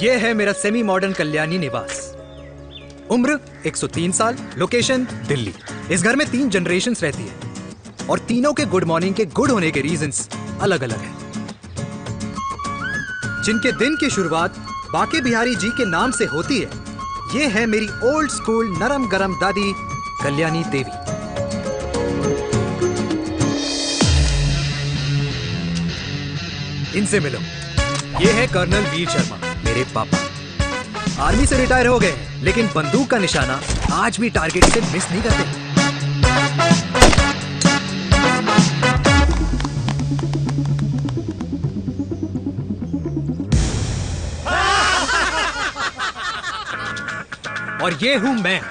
ये है मेरा सेमी मॉडर्न कल्याणी निवास। उम्र 103 साल, लोकेशन दिल्ली। इस घर में 3 जनरेशंस रहती है और तीनों के गुड मॉर्निंग के गुड होने के रीजंस अलग अलग हैं। जिनके दिन की शुरुआत बाके बिहारी जी के नाम से होती है, ये है मेरी ओल्ड स्कूल नरम गरम दादी कल्याणी देवी। इनसे मिलो, ये है कर्नल वीर शर्मा, मेरे पापा। आर्मी से रिटायर हो गए हैं, लेकिन बंदूक का निशाना आज भी टारगेट से मिस नहीं करते। और ये हूं मैं,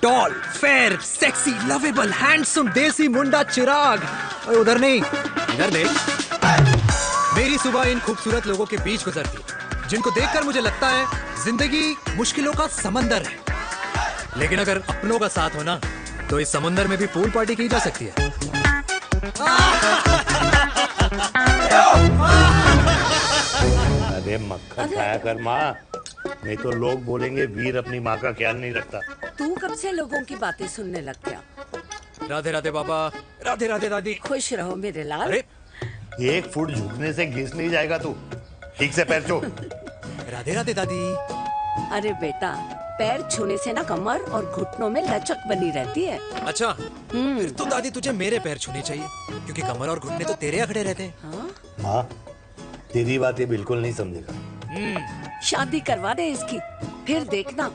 tall, fair, sexy, lovable, handsome desi मुंडा चिराग। और उधर नहीं, इधर देख। मेरी सुबह इन खूबसूरत लोगों के बीच गुजरती है, जिनको देखकर मुझे लगता है जिंदगी मुश्किलों का समंदर है, लेकिन अगर अपनों का साथ हो ना, तो इस समंदर में भी पूल पार्टी की जा सकती है। अरे मक्खन खाया कर माँ, नहीं तो लोग बोलेंगे वीर अपनी माँ का ख्याल नहीं रखता। तू कब से लोगों की बातें सुनने लग गया? राधे राधे बाबा, राधे राधे दादी। खुश रहो मेरे लाल। अरे 1 फुट झुकने से घिस नहीं जाएगा तू, ठीक से पैर छू। राधे राधे दादी। अरे बेटा, पैर छूने से ना कमर और घुटनों में लचक बनी रहती है। अच्छा, फिर तो दादी तुझे मेरे पैर छूने चाहिए, क्योंकि कमर और घुटने तो तेरे अखड़े रहते हैं। हाँ? माँ, तेरी बात ये बिल्कुल नहीं समझेगा। शादी करवा दे इसकी, फिर देखना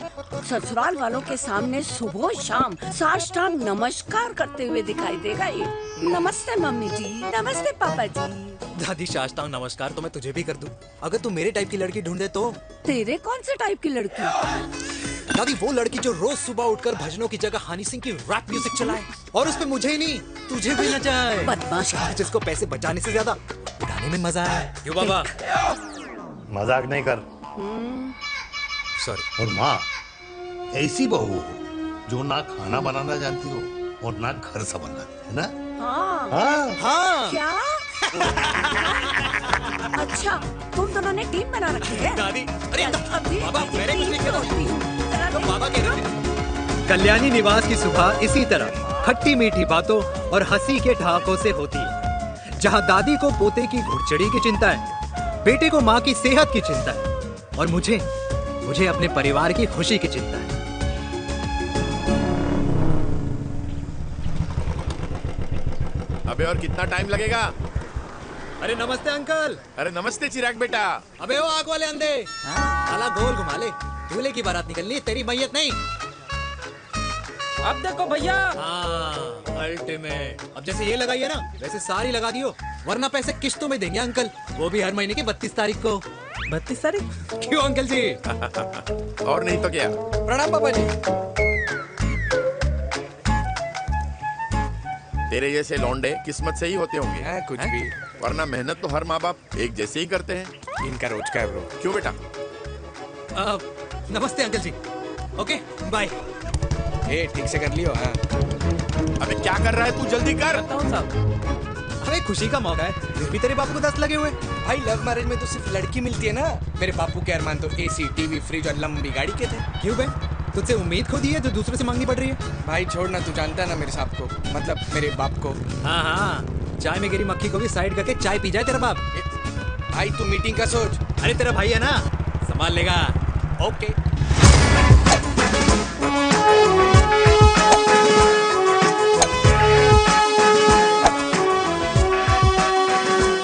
ससुराल वालों के सामने सुबह शाम साष्टांग नमस्कार करते हुए दिखाई देगा ये। नमस्ते मम्मी जी, नमस्ते पापा जी। दादी साष्टांग नमस्कार तो मैं तुझे भी कर दूं, अगर तू मेरे टाइप की लड़की ढूंढे तो। तेरे कौन से टाइप की लड़की? दादी वो लड़की जो रोज सुबह उठकर भजनों की जगह हनी सिंह की रैप म्यूजिक चलाए, और उसपे मुझे ही नहीं तुझे भी नचाए। बदमाश, जिसको पैसे बचाने से ज्यादा उठाने में मजा है। क्यों बाबा? मजाक नहीं कर। सॉरी। और माँ, ऐसी बहू हो जो ना खाना बनाना जानती हो और ना घर संभालना, है ना? हाँ। हाँ हाँ क्या? अच्छा, तुम दोनों ने टीम बना रखी है? दादी, अरे अभी बाबा, मैंने कुछ नहीं किया। तो बाबा कह रहे थे। कल्याणी निवास की सुबह इसी तरह खट्टी मीठी बातों और हंसी के ठहाकों से होती है, जहां दादी को पोते की घुड़चड़ी की चिंता है, बेटे को माँ की सेहत की चिंता है, और मुझे अपने परिवार की खुशी की चिंता है। अबे और कितना टाइम लगेगा? अरे नमस्ते अंकल। अरे नमस्ते चिराग बेटा। अबे वो आग वाले अंधे, साला गोल घुमा ले, दूल्हे की बारात निकलनी है, तेरी मैयत नहीं। अब देखो भैया। हाँ, अल्टीमेट। अब जैसे ये लगाई है ना, वैसे सारी लगा दियो, वरना पैसे किश्तों में देंगे अंकल, वो भी हर महीने की 32 तारीख को। 32 तारीख? क्यों अंकल जी? और नहीं तो क्या। प्रणाम पापा जी। तेरे जैसे लौंडे किस्मत से ही होते होंगे। कुछ भी, वरना मेहनत तो हर माँ बाप एक जैसे ही करते हैं। इनका रोज का है ब्रो। क्यों बेटा? नमस्ते अंकल जी। Okay bye. ठीक से कर लियो। हाँ। अबे क्या कर रहा है तू, जल्दी कर। बताओ साहब। अरे खुशी का मौका है, फिर भी तेरे बापू को 10 लगे हुए। भाई लव मैरिज में तो सिर्फ लड़की मिलती है ना। मेरे बापू के अरमान तो एसी, टीवी, फ्रिज और लंबी गाड़ी के थे। क्यों बे? तुझसे उम्मीद खो दी है जो दूसरे से मांगनी पड़ रही है। भाई छोड़ना, तू जानता है ना मेरे साहब को, मतलब मेरे बाप को। हाँ हाँ, चाय में गिरी मक्खी को भी साइड करके चाय पी जाए तेरा बाप। भाई तू मीटिंग का सोच। अरे तेरा भाई है ना, संभाल लेगा। ओके।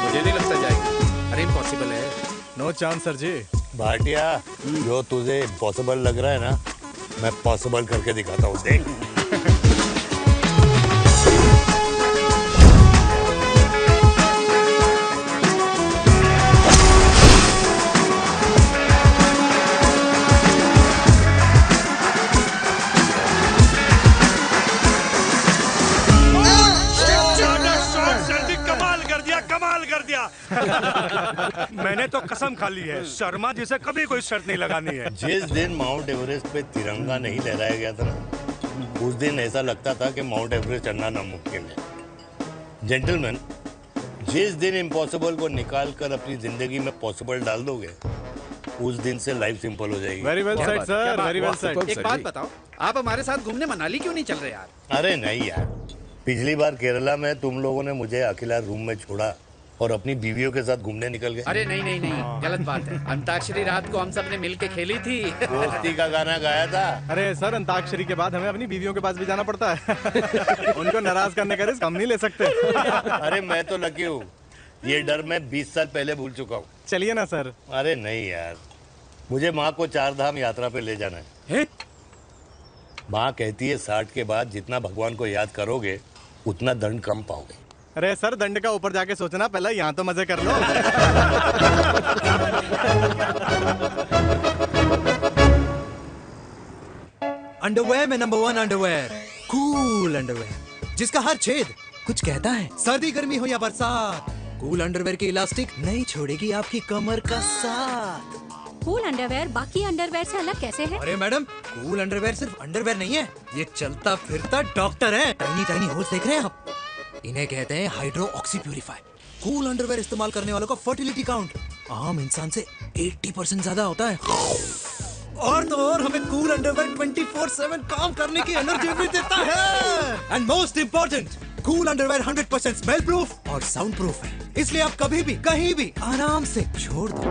मुझे नहीं लगता जाएगी। अरे इम्पॉसिबल है। नो चांस सर जी। भाटिया, जो तुझे इम्पॉसिबल लग रहा है ना, मैं पॉसिबल करके दिखाता हूँ, देख। मैंने तो कसम खा ली है, शर्मा जी से कभी कोई शर्त नहीं लगानी है। जिस दिन माउंट एवरेस्ट पे तिरंगा नहीं लहराया गया था ना, उस दिन ऐसा लगता था कि माउंट एवरेस्ट चढ़ना नामुमकिन है। जेंटलमैन, जिस दिन इम्पॉसिबल को निकाल कर अपनी जिंदगी में पॉसिबल डाल दोगे, उस दिन से लाइफ सिंपल हो जाएगी। Very well said sir, very well said. एक बात बताओ, आप हमारे साथ घूमने मनाली क्यों नहीं चल रहे यार? अरे नहीं यार, पिछली बार केरला में तुम लोगों ने मुझे अकेला रूम में छोड़ा और अपनी बीवियों के साथ घूमने निकल गए। अरे नहीं नहीं नहीं, गलत बात है। अंताक्षरी रात को हम सब ने मिल के खेली थी। दोस्ती का गाना गाया था। अरे सर, अंताक्षरी के बाद हमें अपनी बीवियों के पास भी जाना पड़ता है। उनको नाराज करने का रिस्क हम नहीं ले सकते। अरे मैं तो लकी हूँ, ये डर मैं 20 साल पहले भूल चुका हूँ। चलिए ना सर। अरे नहीं यार, मुझे माँ को 4 धाम यात्रा पे ले जाना है। माँ कहती है 60 के बाद जितना भगवान को याद करोगे उतना दंड कम पाओगे। अरे सर, दंड का ऊपर जाके सोचना, पहले यहाँ तो मजे कर लो। अंडरवेयर में नंबर 1 अंडरवेयर, कूल अंडरवेयर, जिसका हर छेद कुछ कहता है। सर्दी गर्मी हो या बरसात, कूल अंडरवेयर की इलास्टिक नहीं छोड़ेगी आपकी कमर का साथ। कूल अंडरवेयर बाकी अंडरवेयर से अलग कैसे है? अरे मैडम, कूल अंडरवेयर सिर्फ अंडरवेयर नहीं है, ये चलता फिरता डॉक्टर है। टाइनी टाइनी होल्स देख रहे हैं आप? इन्हें कहते हैं hydro oxy purifier. Cool underwear इस्तेमाल करने वालों का फर्टिलिटी काउंट आम इंसान से 80% ज्यादा होता है। और तो और हमें कूल अंडरवेयर 24/7 काम करने की एनर्जी भी देता है। And most important, cool underwear 100% smell proof और साउंड प्रूफ है, इसलिए आप कभी भी कहीं भी आराम से छोड़ दो,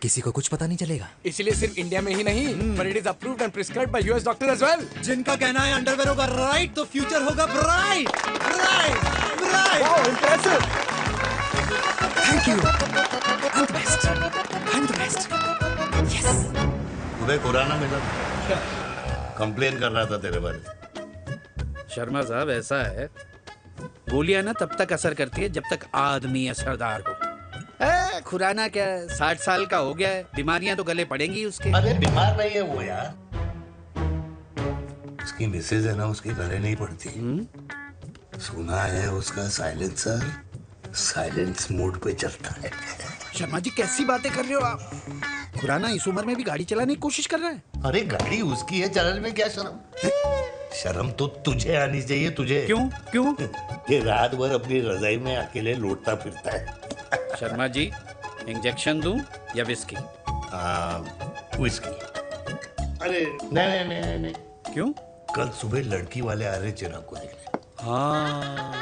किसी को कुछ पता नहीं चलेगा। इसीलिए सिर्फ इंडिया में ही नहीं, पर it is approved and prescribed by US doctor as well. जिनका कहना है अंडरवेयर होगा राइट तो फ्यूचर होगा bright. Right right. Wow, impressive. Thank you. I am the best. I am the best. Yes. तुम्हें खुराना मिला, कंप्लेन कर रहा था तेरे बारे में। शर्मा साहब, ऐसा है, गोलियां ना तब तक असर करती है जब तक आदमी असरदार हो। खुराना क्या, 60 साल का हो गया है, बीमारियां तो गले पड़ेंगी उसके। अरे बीमार नहीं है वो यार, उसकी मिसेज है ना, उसके गले नहीं पड़ती। सुना है उसका साइलेंसर साइलेंस मोड पे चलता है। शर्मा जी, कैसी बातें कर रहे हो आप? खुराना इस उम्र में भी गाड़ी चलाने की कोशिश कर रहा है। अरे गाड़ी उसकी है, चलाने में क्या शर्म? शर्म तो तुझे आनी चाहिए, तुझे। क्यों क्यों? ये रात भर अपनी रजाई में अकेले लौटता फिरता है। शर्मा जी, इंजेक्शन दूं या विस्की? विस्की। अरे नहीं नहीं नहीं नहीं। क्यों? कल सुबह लड़की वाले आ रहे चिराग को देखने। हाँ,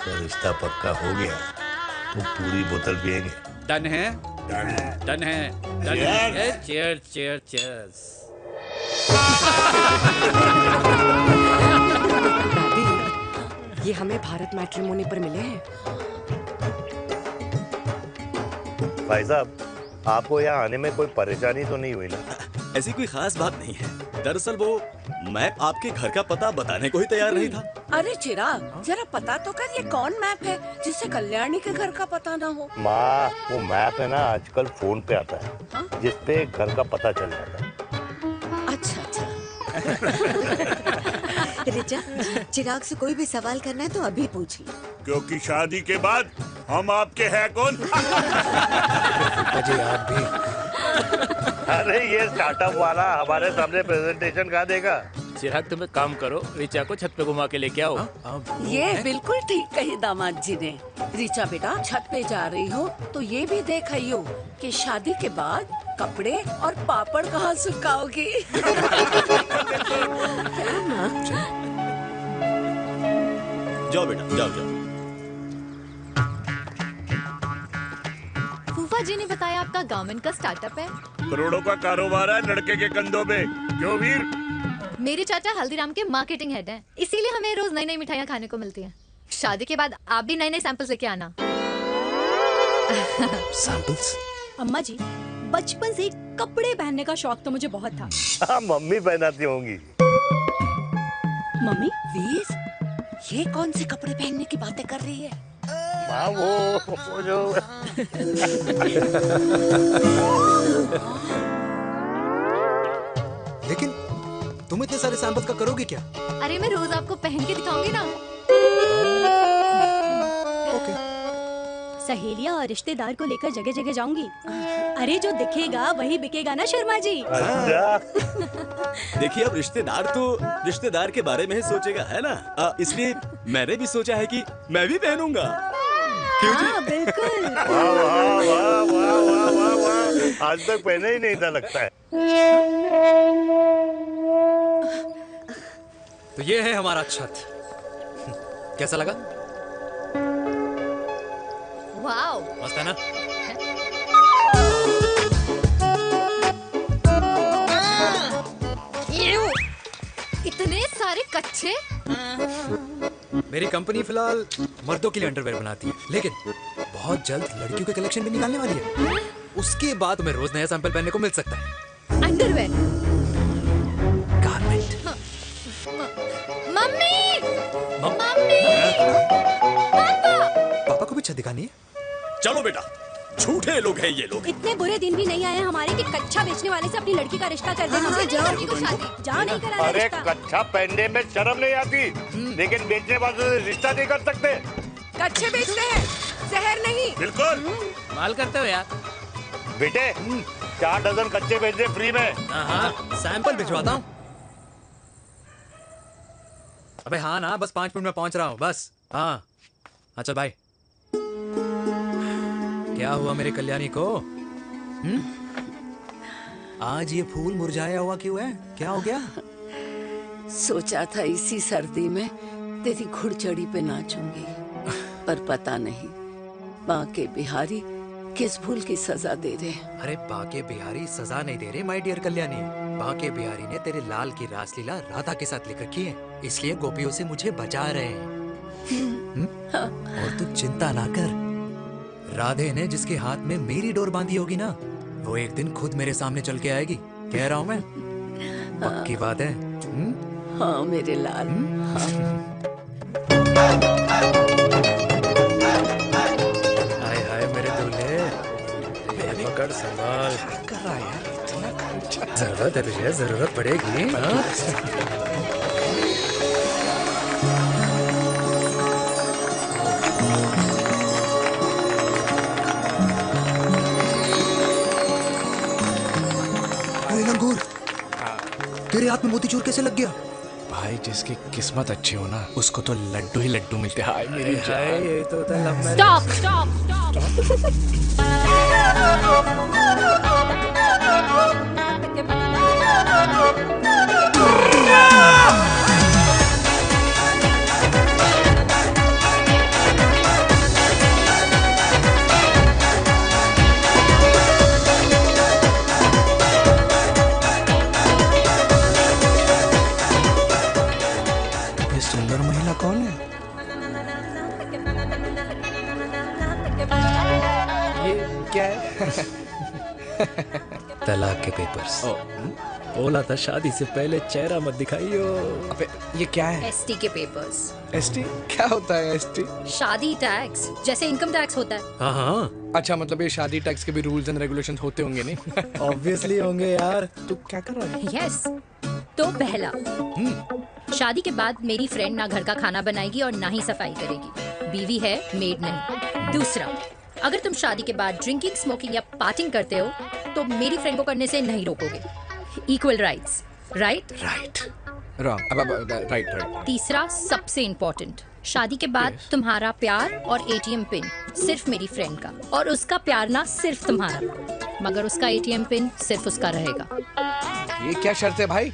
तो रिश्ता पक्का हो गया तो पूरी बोतल पिएंगे। डन है, डन है, डन है। Cheers cheers cheers. दादी, ये हमें भारत मैट्रिमोनी पर मिले हैं। भाई साहब, आपको यहाँ आने में कोई परेशानी तो नहीं हुई ना? ऐसी कोई खास बात नहीं है। दरअसल वो मैप आपके घर का पता बताने को ही तैयार नहीं था। अरे चिराग, जरा पता तो कर, ये कौन मैप है जिससे कल्याणी के घर का पता ना हो? माँ, वो मैप है ना, आजकल फोन पे आता है, जिसपे घर का पता चल जाता है। अच्छा अच्छा। रिचा, चिराग से कोई भी सवाल करना है तो अभी पूछिए, क्योंकि शादी के बाद हम आपके हैं कौन? अजय आप भी। अरे ये स्टार्टअप वाला हमारे सामने प्रेजेंटेशन कहाँ देगा? चिराग, तुम एक काम करो, रिचा को छत पे घुमा के लेके आओ। ये बिल्कुल ठीक कही दामाद जी ने। रिचा बेटा, छत पे जा रही हो तो ये भी देख आइयो कि शादी के बाद कपड़े और पापड़ कहाँ सुखाओगी। जाओ बेटा, जाओ जाओ। फूफा जी ने बताया आपका गारमेंट का स्टार्टअप है। करोड़ों का कारोबार है लड़के के कंधों पे। क्यों वीर? मेरे चाचा हल्दीराम के मार्केटिंग हेड हैं, इसीलिए हमें रोज नई नई मिठाइयाँ खाने को मिलती हैं। शादी के बाद आप भी नए नए सैंपल्स लेके आना। सैंपल्स? अम्मा जी, बचपन से कपड़े पहनने का शौक तो मुझे बहुत था। हाँ, मम्मी पहनाती होंगी। मम्मी? वीर, ये कौन से कपड़े पहनने की बातें कर रही है? माँ, वो जो लेकिन तुम इतने सारे सैंपल्स का करोगे क्या? अरे मैं रोज आपको पहन के दिखाऊंगी ना। ओके। सहेलियां और रिश्तेदार को लेकर जगह जगह जाऊंगी। अरे जो दिखेगा वही बिकेगा ना शर्मा जी। देखिए, अब रिश्तेदार तो रिश्तेदार के बारे में ही सोचेगा, है ना? इसलिए मैंने भी सोचा है कि मैं भी पहनूंगा। हाँ बिल्कुल। वाह वाह वाह वाह वाह वाह वाह, आज तक पहने ही नहीं था लगता है। तो ये है हमारा छत। कैसा लगा? वाओ, मस्त है ना? इतने सारे कच्चे। मेरी कंपनी फिलहाल मर्दों के लिए अंडरवेयर बनाती है, लेकिन बहुत जल्द लड़कियों के कलेक्शन भी निकालने वाली है। उसके बाद तुम्हें रोज नया सैंपल पहनने को मिल सकता है। अंडरवेयर। गारमेंट। मम्मी। मम- मम्मी। पापा को भी छत दिखानी है। चलो बेटा, झूठे लोग हैं ये लोग। इतने बुरे दिन भी नहीं आए हमारे कि कच्चा बेचने वाले से अपनी लड़की का रिश्ता कर दे। हाँ, जाओ। जाओ नहीं करा अरे रिश्ता। कच्चा पहनने में शर्म नहीं आती, लेकिन बेचने वालों से रिश्ता नहीं कर सकते। कच्चे बेचते हैं, जहर नहीं। बिल्कुल। माल करते हो यार। बेटे 4 डजन कच्चे भेज दे फ्री में। सैंपल भिजवाता हूँ। अबे हाँ ना, बस 5 मिनट में पहुंच रहा हूँ बस। हाँ अच्छा बाय। क्या हुआ मेरे कल्याणी को? आज ये फूल मुरझाया हुआ क्यों है? क्या हो गया? सोचा था इसी सर्दी में तेरी घुड़चड़ी पे नाचूंगी, पर पता नहीं बाके बिहारी किस भूल की सजा दे रहे। अरे बाके बिहारी सजा नहीं दे रहे माय डियर कल्याणी। बाके बिहारी ने तेरे लाल की रासलीला राधा के साथ लिख रखी है, इसलिए गोपियों से मुझे बचा रहे हैं। और तू चिंता ना कर, राधे ने जिसके हाथ में मेरी डोर बांधी होगी ना, वो एक दिन खुद मेरे सामने चल के आएगी। कह रहा हूँ मैं, पक्की बात है। हाँ मेरे लाल। हाय हाय मेरे दूल्हे, पकड़ संभाल। कर रहा है यार, इतना जरूरत है तुझे, जरूरत पड़ेगी। हाँ? अरे लंगूर, तेरे हाथ में मोतीचूर कैसे लग गया? भाई जिसकी किस्मत अच्छी हो ना, उसको तो लड्डू ही लड्डू मिलते हैं। हाय मेरी जान। ये तो होता है लव मैरिज। स्टॉप स्टॉप ये सुंदर महिला कौन है? ये क्या है? तलाक के पेपर्स। बोला था शादी से पहले चेहरा मत दिखाइयो। अबे ये क्या है? एसटी के पेपर्स। एसटी क्या होता है? एसटी शादी टैक्स, जैसे इनकम टैक्स होता है। हाँ हाँ अच्छा, मतलब ये शादी टैक्स के भी रूल्स एंड रेगुलेशंस होते होंगे नहीं? ऑब्वियसली होंगे यार। तू क्या कर रहा है? यस। तो पहला, शादी के बाद मेरी फ्रेंड ना घर का खाना बनाएगी और ना ही सफाई करेगी, बीवी है मेड नहीं। दूसरा, अगर तुम शादी के बाद ड्रिंकिंग, स्मोकिंग या पार्टिंग करते हो तो मेरी फ्रेंड को करने से नहीं रोकोगे। Equal rights, right? Right wrong. अब राइट राइट। तीसरा, सबसे इम्पोर्टेंट, शादी के बाद तुम्हारा प्यार और एटीएम पिन सिर्फ मेरी फ्रेंड का, और उसका प्यार ना सिर्फ तुम्हारा, मगर उसका एटीएम पिन सिर्फ उसका रहेगा। ये क्या शर्त है भाई?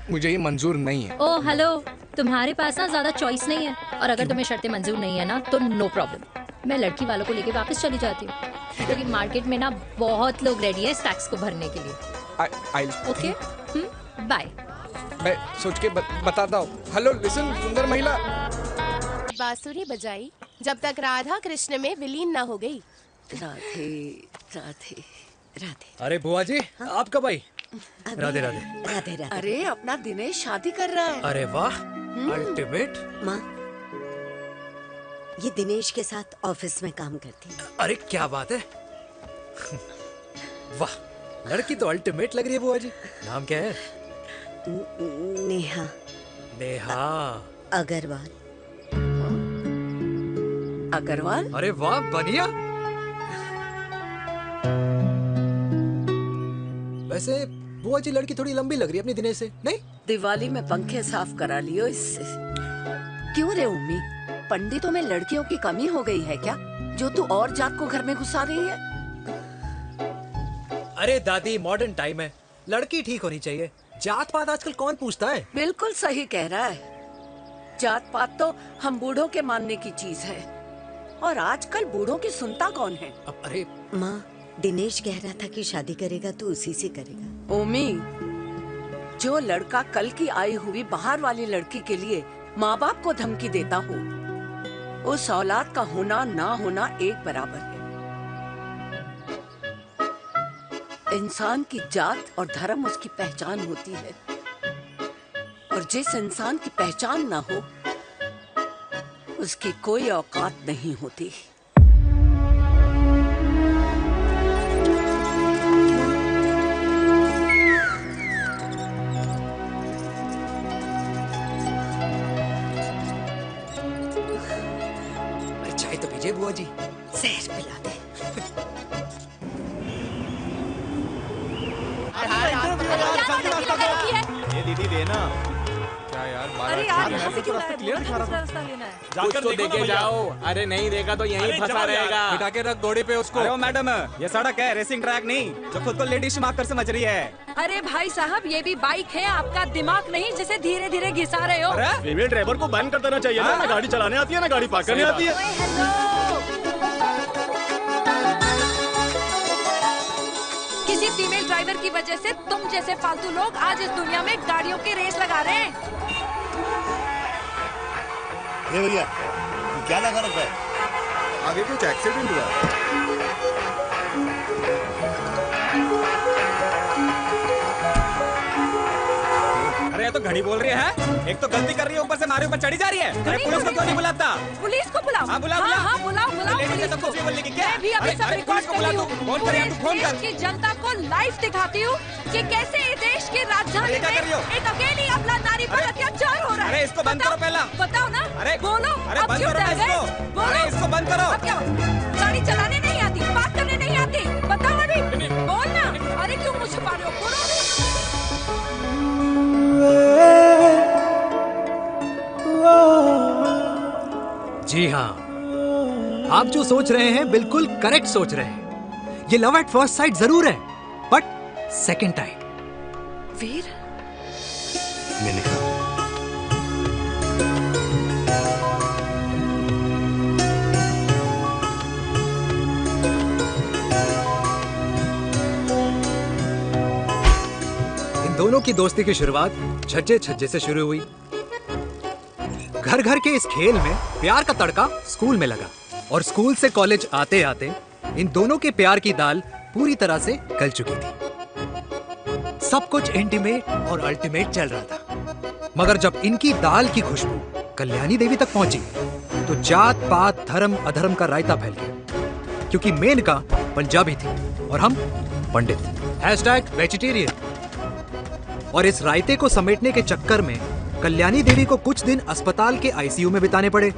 मुझे ये मंजूर नहीं है। ओ हेलो, तुम्हारे पास ना ज्यादा चॉइस नहीं है, और अगर तुम्हें शर्तें मंजूर नहीं है ना तो नो प्रॉब्लम, मैं लड़की वालों को लेके वापस चली जाती हूँ, क्योंकि मार्केट में ना बहुत लोग रेडी है इस टैक्स को भरने के लिए। Okay bye. मैं सोच के बताता हूँ। हेलो लिसन सुंदर महिला। बांसुरी बजाई जब तक राधा कृष्ण में विलीन ना हो गई। राधे राधे राधे। अरे बुआ जी, आप कब आई? राधे राधे। राधे राधे। अरे अपना दिनेश शादी कर रहा है। अरे वाह, अल्टीमेट। माँ, ये दिनेश के साथ ऑफिस में काम करती है। अरे क्या बात है। वाह, लड़की तो अल्टीमेट लग रही है बुआ जी। नाम क्या है? नेहा। नेहा अग्रवाल। अग्रवाल? अरे वाह, बढ़िया। वैसे बुआ जी लड़की थोड़ी लंबी लग रही है अपनी दिनेश से, नहीं? दिवाली में पंखे साफ करा लियो इससे। क्यों रे उम्मी, पंडितों में लड़कियों की कमी हो गई है क्या, जो तू और जात को घर में घुसा रही है? अरे दादी, मॉडर्न टाइम है, लड़की ठीक होनी चाहिए। जात पात आजकल कौन पूछता है? बिल्कुल सही कह रहा है। जात पात तो हम बूढ़ों के मानने की चीज है, और आजकल बूढ़ों की सुनता कौन है? अरे माँ, दिनेश कह रहा था कि शादी करेगा तो उसी से करेगा। ओमी, जो लड़का कल की आई हुई बाहर वाली लड़की के लिए माँ बाप को धमकी देता हो, उस औलाद का होना ना होना एक बराबर है। इंसान की जात और धर्म उसकी पहचान होती है, और जिस इंसान की पहचान ना हो उसकी कोई औकात नहीं होती। चाय तो पीजिए बुआ जी। जहर पिला दे। ये दीदी देना। क्या यार, अरे यार, यहाँ से क्यों लाए? दूसरा रास्ता लेना है। कुछ तो देखे जाओ। अरे नहीं देखा तो यहीं फंसा रहेगा। बिठा के रख घोड़ी पे उसको। अरे मैडम, ये सड़क है, रेसिंग ट्रैक नहीं जो खुद को लेडी शिमाकर समझ रही है। अरे भाई साहब, ये भी बाइक है, आपका दिमाग नहीं जिसे धीरे धीरे घिसा रहे हो। फीमेल ड्राइवर को बैन कर देना चाहिए ना गाड़ी चलाने आती है ना गाड़ी पार्क करने आती है। किसी फीमेल ड्राइवर की वजह से तुम जैसे फालतू लोग आज इस दुनिया में गाड़ियों की रेस लगा रहे हैं। ये भैया, ये क्या लगा रखा है? आगे कुछ एक्सीडेंट हुआ। अरे ये तो घड़ी बोल रही है, एक तो गलती कर रही है, ऊपर से हमारे ऊपर चढ़ी जा रही है। अरे पुलिस को क्यों नहीं बुलाता? पुलिस को बुलाओ। हाँ बुलाओ, हाँ, बुलाओ लेडीज है तो कुछ भी बोलने की क्या? मैं भी अभी सब अरे रिकॉर्ड पुलिस को कर बुला रही तू, हूँ। फोन कर यार, तू फोन कर। देश की जनता को लाइव दिखाती हूँ कि कैसे इस देश की राजधानी अरे क्या कर रही हो? में एक अकेली अबला नारी पर अत्याचार हो रहा है। अरे इसको बंद करो पहला। बताओ ना। अरे बोलो। अरे अब बंद क्यों करो डर ना गए? इसको। बोलो। अरे इसको बंद करो। अब क्या? गाड़ी चलाने नहीं आती, बात करने नहीं आती, बताओ अभी। बोल ना। अरे क्यों मुझे छुपा रहे हो? बोलो अभी। जी हाँ, आप जो सोच रहे हैं बिल्कुल करेक्ट सोच रहे हैं। ये लव एट फर्स्ट साइट जरूर है, बट सेकंड टाइम। वीर, मैंने कहा इन दोनों की दोस्ती की शुरुआत छज्जे छज्जे से शुरू हुई। घर घर के इस खेल में प्यार का तड़का स्कूल में लगा, और स्कूल से कॉलेज आते आते इन दोनों के प्यार की दाल पूरी तरह से गल चुकी थी। सब कुछ इंटीमेट और अल्टीमेट चल रहा था, मगर जब इनकी दाल की खुशबू कल्याणी देवी तक पहुंची तो जात पात धर्म अधर्म का रायता फैल गया, क्योंकि मेनका पंजाबी थी और हम पंडित। #वेजिटेरियन। और इस रायते को समेटने के चक्कर में कल्याणी देवी को कुछ दिन अस्पताल के आईसीयू में बिताने पड़े,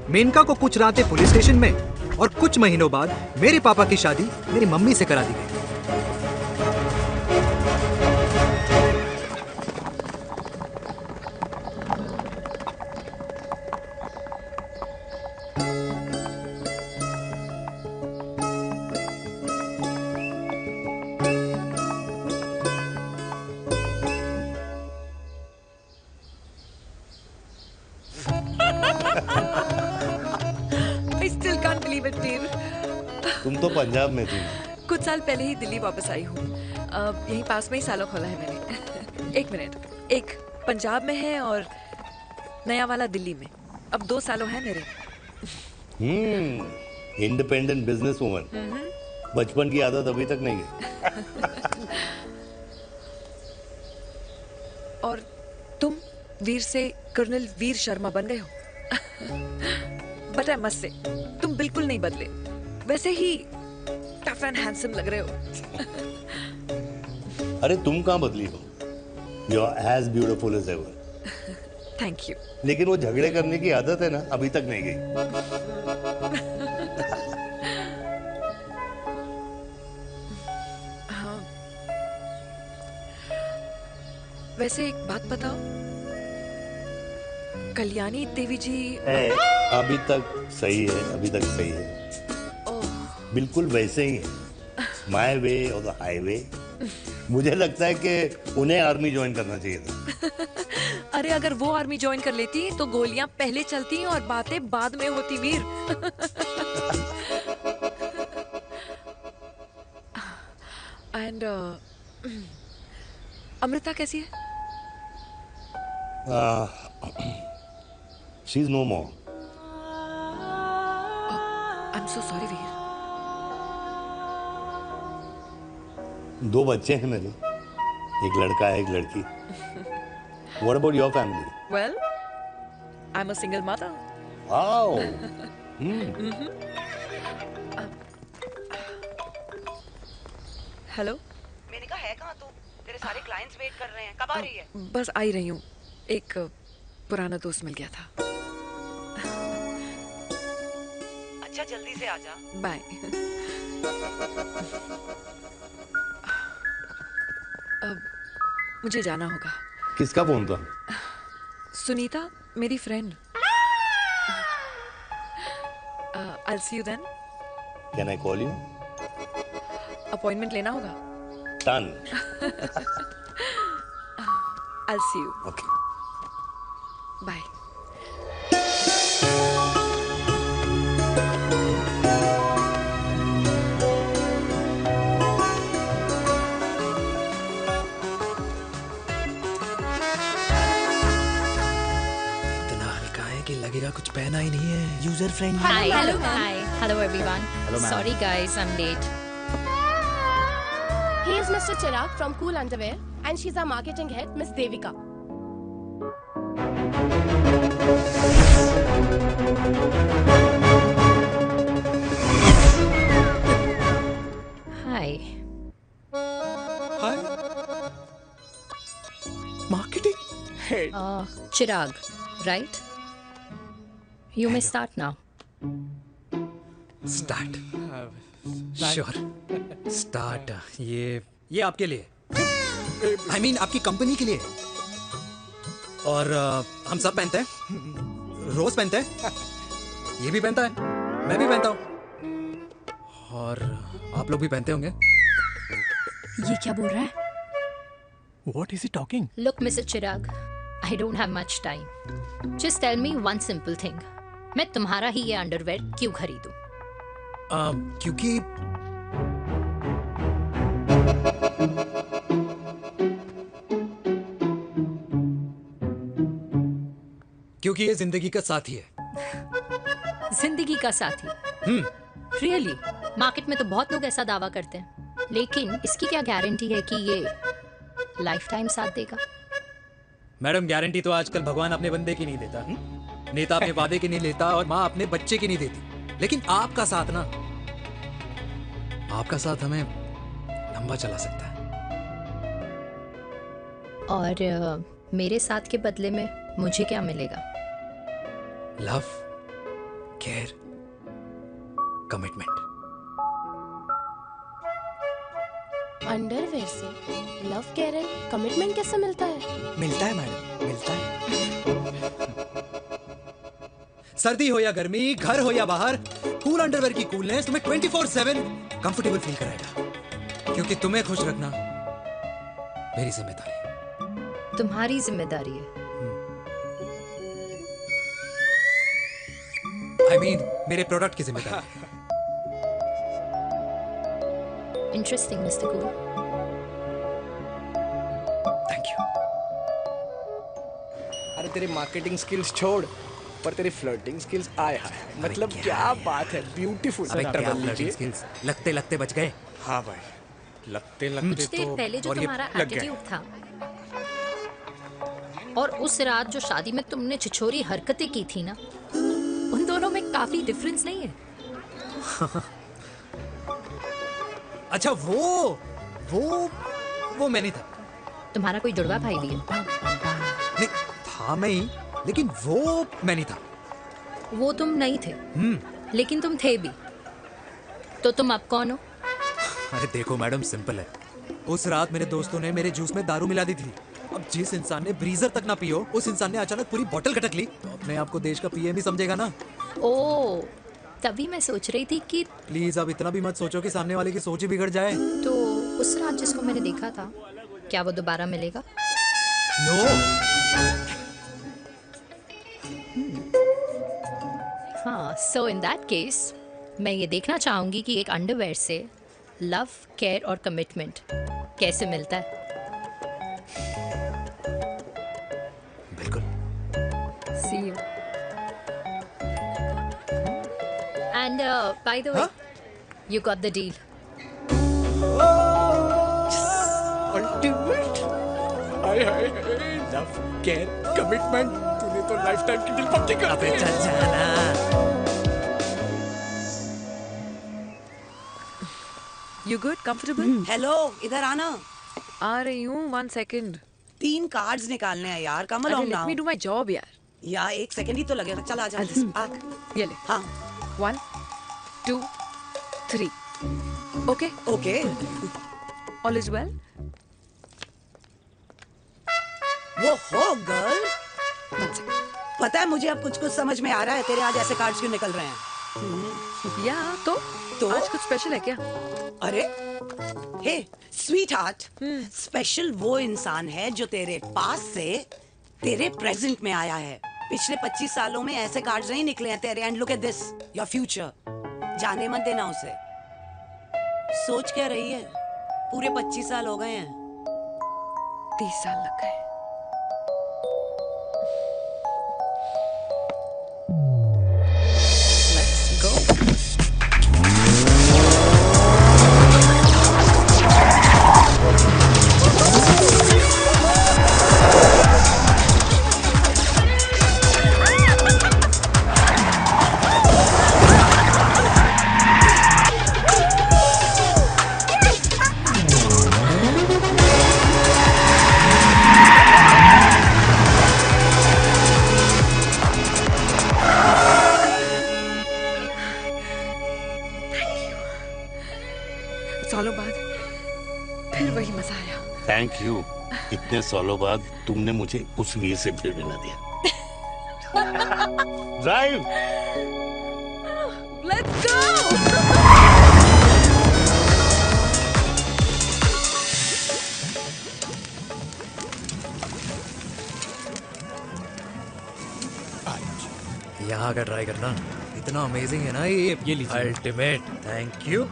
मेनका को कुछ रातें पुलिस स्टेशन में, और कुछ महीनों बाद मेरे पापा की शादी मेरी मम्मी से करा दी गई। I still can't believe it, वीर। तुम तो पंजाब में थी। कुछ साल पहले ही दिल्ली वापस आई हूँ। यहीं पास में ही सालों खोला है मैंने। एक मिनट, एक पंजाब में है और नया वाला दिल्ली में। अब 2 सालों है मेरे। Independent business woman. बचपन की आदत अभी तक नहीं है। और तुम वीर से कर्नल वीर शर्मा बन गए हो। बट आई मस्ट से, तुम बिल्कुल नहीं बदले, वैसे ही टफ एंड हैंडसम लग रहे हो। अरे तुम कहाँ बदली हो? You are as beautiful as ever. Thank you. लेकिन वो झगड़े करने की आदत है ना, अभी तक नहीं गई। हाँ। वैसे एक बात बताओ, कल्याणी देवी जी। अभी तक सही है, अभी तक सही है, बिल्कुल वैसे ही है, माय वे और द हाईवे। मुझे लगता है कि उन्हें आर्मी ज्वाइन करना चाहिए था। अरे अगर वो आर्मी ज्वाइन कर लेती तो गोलियां पहले चलती और बातें बाद में होती वीर। एंड अमृता कैसी है? She is no more. I am so sorry Veer. 2 बच्चे हैं मेरे, एक लड़का है, एक लड़की। What about your family? Well, I'm a single mother. Wow. Hello. मैंने कहा है कहाँ तू? तेरे सारे क्लाइंट्स वेट कर रहे हैं, कब आ रही है? बस आ ही रही हूँ, एक पुराना दोस्त मिल गया था। अच्छा जल्दी से आ जा। बाय। अब मुझे जाना होगा। किसका फोन था? सुनीता, मेरी friend. I'll see you then. Can I call you? Appointment लेना होगा। Done. I'll see you. Okay. Bye. लगेगा कुछ पहना ही नहीं है। User friendly. Hi, hello everyone. Sorry guys, I'm late. He is Mr. Chirag from Cool Underwear, and she's our marketing head, Miss Devika. Hi. Hi. Marketing head. Chirag, right? You may start now. Start. Sure. Start. ये आपके लिए। I mean आपकी company के लिए। और हम सब पहनते हैं। रोज पहनते हैं। ये भी पहनता है। मैं भी पहनता हूँ। और आप लोग भी पहनते होंगे। ये क्या बोल रहा है? What is he talking? Look, Mr. Chirag, I don't have much time. Just tell me one simple thing. मैं तुम्हारा ही ये अंडरवेयर क्यों खरीदूं? क्योंकि ये जिंदगी का साथी है। जिंदगी का साथी? Really? मार्केट में तो बहुत लोग ऐसा दावा करते हैं, लेकिन इसकी क्या गारंटी है कि ये लाइफ टाइम साथ देगा? मैडम, गारंटी तो आजकल भगवान अपने बंदे की नहीं देता, नेता अपने वादे की नहीं लेता, और माँ अपने बच्चे की नहीं देती। लेकिन आपका साथ ना, आपका साथ हमें लंबा चला सकता है। और मेरे साथ के बदले में मुझे क्या मिलेगा? Love, care, commitment. अंडरवेयर से लव, केयर एंड कमिटमेंट कैसे मिलता है? मिलता है मैडम, मिलता है। सर्दी हो या गर्मी, घर हो या बाहर, कूल अंडरवेयर की कूलनेस तुम्हें 24/7 कंफर्टेबल फील कराएगा। क्योंकि तुम्हें खुश रखना मेरी जिम्मेदारी है। तुम्हारी जिम्मेदारी है? I mean, मेरे प्रोडक्ट की जिम्मेदारी है। Interesting, Mr. Cool. Thank you. अरे तेरे मार्केटिंग स्किल्स छोड़, पर तेरी फ्लर्टिंग स्किल्स आए हाय, मतलब क्या बात है, ब्यूटीफुल। लगते लगते बच गए। हाँ भाई, लगते कुछ देर पहले जो तुम्हारा एटीट्यूड था, और उस रात जो शादी में तुमने छिछोरी हरकतें की थी ना, उन दोनों में काफी डिफरेंस नहीं है? अच्छा, वो मैं नहीं था। तुम्हारा कोई जुड़वा भाई भी है? नहीं था मैं ही, लेकिन वो मैं नहीं था। वो तुम नहीं थे, लेकिन तुम थे भी। तो तुम अब कौन हो? अरे देखो मैडम, सिंपल है। उस रात मेरे दोस्तों ने मेरे जूस में दारू मिला दी थी, अब जिस इंसान ने ब्रीजर तक ना पियो, उस इंसान ने अचानक पूरी बोतल खटक ली, तो अपने आप को देश का पीएम ही समझेगा ना। ओ, तभी मैं सोच रही थी कि प्लीज अब इतना भी मत सोचो कि सामने वाले की सोच ही बिगड़ जाए। तो उस रात जिसको मैंने देखा था, क्या वो दोबारा मिलेगा? नो। हाँ, सो इन दैट केस मैं ये देखना चाहूंगी कि एक अंडरवेयर से लव, केयर और कमिटमेंट कैसे मिलता है। बिल्कुल। See you. And by the way, you got the deal. Ultimate. Hi hi hi, love, care, commitment, तूने तो लाइफ टाइम की डील पक्की कर दी। अबे चल जाना। You good? Comfortable? हेलो, इधर आना। आ रही हूँ, 1 second. 3 कार्ड्स निकालने हैं यार, कम अरे along let now। me do my job यार. यार 1 सेकंड ही तो लगेगा, चल आ जा। आ। ये ले. हाँ। 1, 2, 3. Okay? Okay. All is well? वो हो गर्ल। 1 second. पता है मुझे अब कुछ समझ में आ रहा है, तेरे आज ऐसे कार्ड्स क्यों निकल रहे हैं। या तो आज कुछ स्पेशल है क्या? अरे हे स्वीट हार्ट, स्पेशल वो इंसान है जो तेरे पास से तेरे प्रेजेंट में आया है। पिछले 25 सालों में ऐसे कार्ड्स नहीं निकले हैं तेरे। And look at this, your future. जाने मत देना उसे। सोच क्या रही है, पूरे 25 साल हो गए हैं। 30 साल लग गए। Let's go. सालों बाद फिर वही मजा आया। Thank you. इतने सालों बाद तुमने मुझे उस वीर से फिर मिला दिया। ड्राइव। Let's go! यहाँ का ट्राई करना, इतना अमेजिंग है ना ये लीजिए। अल्टीमेट। Thank you.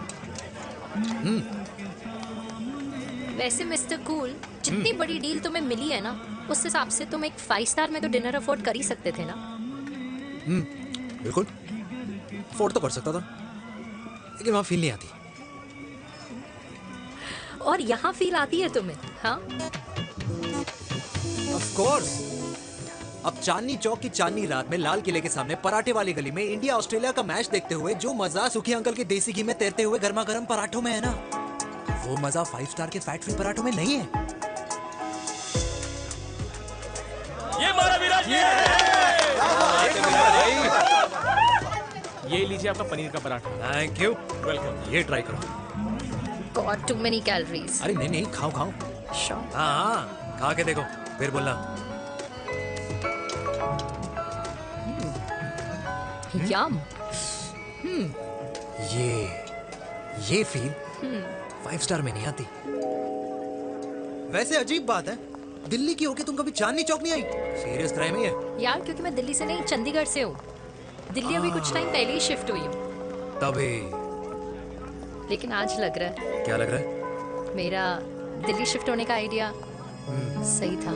वैसे मिस्टर कूल, जितनी बड़ी डील तुम्हें मिली है ना, उस हिसाब से तुम एक 5 स्टार में तो डिनर अफोर्ड कर ही सकते थे ना। बिल्कुल अफोर्ड तो कर सकता था, लेकिन वहाँ फील नहीं आती। और यहाँ फील आती है तुम्हें? हाँ, ऑफ कोर्स। अब चांदनी चौक की चांदनी रात में लाल किले के सामने पराठे वाली गली में इंडिया ऑस्ट्रेलिया का मैच देखते हुए जो मजा सुखी अंकल के देसी घी में तैरते हुए गर्मा गर्म पराठों में है ना, वो मजा 5 स्टार के फैट फ्री पराठों में नहीं है। ये मारा विराज। ये लीजिए आपका पनीर का पराठा। Thank you. वेलकम। ये ट्राई करो। Got too many calories. अरे नहीं नहीं, खाओ खाओ। Sure. हाँ, खा के देखो फिर बोलना। यम। ये फील 5 स्टार में नहीं आती। वैसे अजीब बात है, दिल्ली की होके तुम कभी चांदनी चौक नहीं आई? सीरियस क्राइम ही है यार, क्योंकि मैं दिल्ली से नहीं, चंडीगढ़ से हूँ। दिल्ली अभी कुछ टाइम पहले ही शिफ्ट हुई हूँ। तभी। लेकिन आज लग रहा है क्या लग रहा है? मेरा दिल्ली शिफ्ट होने का आइडिया सही था।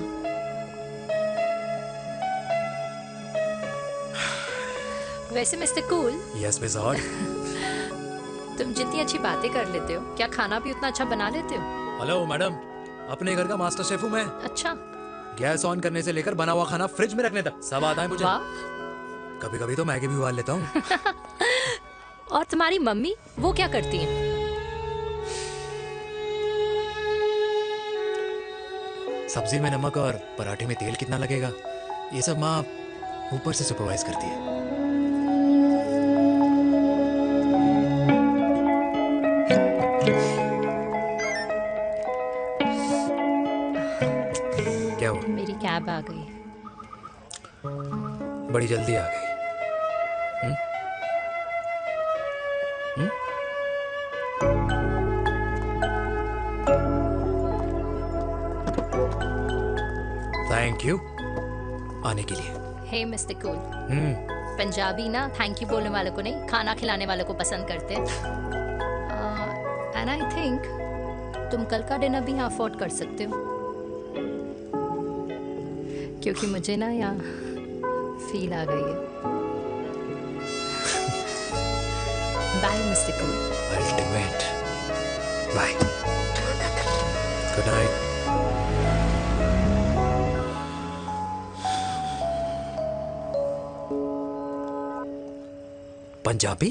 वैसे mister cool, yes miss hot. तुम जितनी अच्छी बातें कर लेते हो, क्या खाना भी उतना अच्छा बना लेते हो? हेलो मैडम, अपने घर का मास्टर शेफ हूँ मैं। अच्छा। गैस ऑन करने से लेकर बना हुआ खाना फ्रिज में रखने तक सब आता है मुझे। वाह। कभी कभी तो मैगी भी उबाल लेता हूँ। और तुम्हारी मम्मी, वो क्या करती हैं? सब्जी में नमक और पराठे में तेल कितना लगेगा, ये सब माँ ऊपर से सुपरवाइज करती है। कैब आ गई। बड़ी जल्दी आ गई। थैंक यू आने के लिए। हे मिस्टर कूल, पंजाबी ना थैंक यू बोलने वालों को नहीं, खाना खिलाने वालों को पसंद करते हैं। एंड आई थिंक तुम कल का डिनर भी यहाँ अफोर्ड कर सकते हो, क्योंकि मुझे ना यहाँ फील आ गई है। Bye mister cool. Ultimate. Bye. Good night. Punjabi?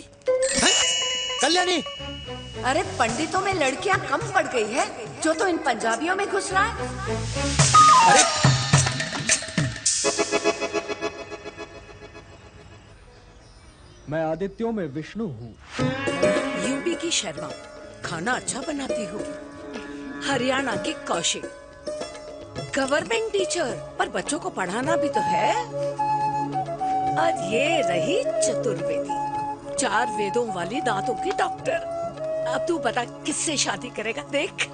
Kalyani! अरे पंडितों में लड़कियां कम पड़ गई है जो तो इन पंजाबियों में घुस रहा है। अरे मैं आदित्यों में विष्णु हूँ। यूपी की शर्मा, खाना अच्छा बनाती हो। हरियाणा की कौशिक, गवर्नमेंट टीचर, पर बच्चों को पढ़ाना भी तो है। और ये रही चतुर्वेदी, 4 वेदों वाली दांतों की डॉक्टर। अब तू बता किससे शादी करेगा? देख।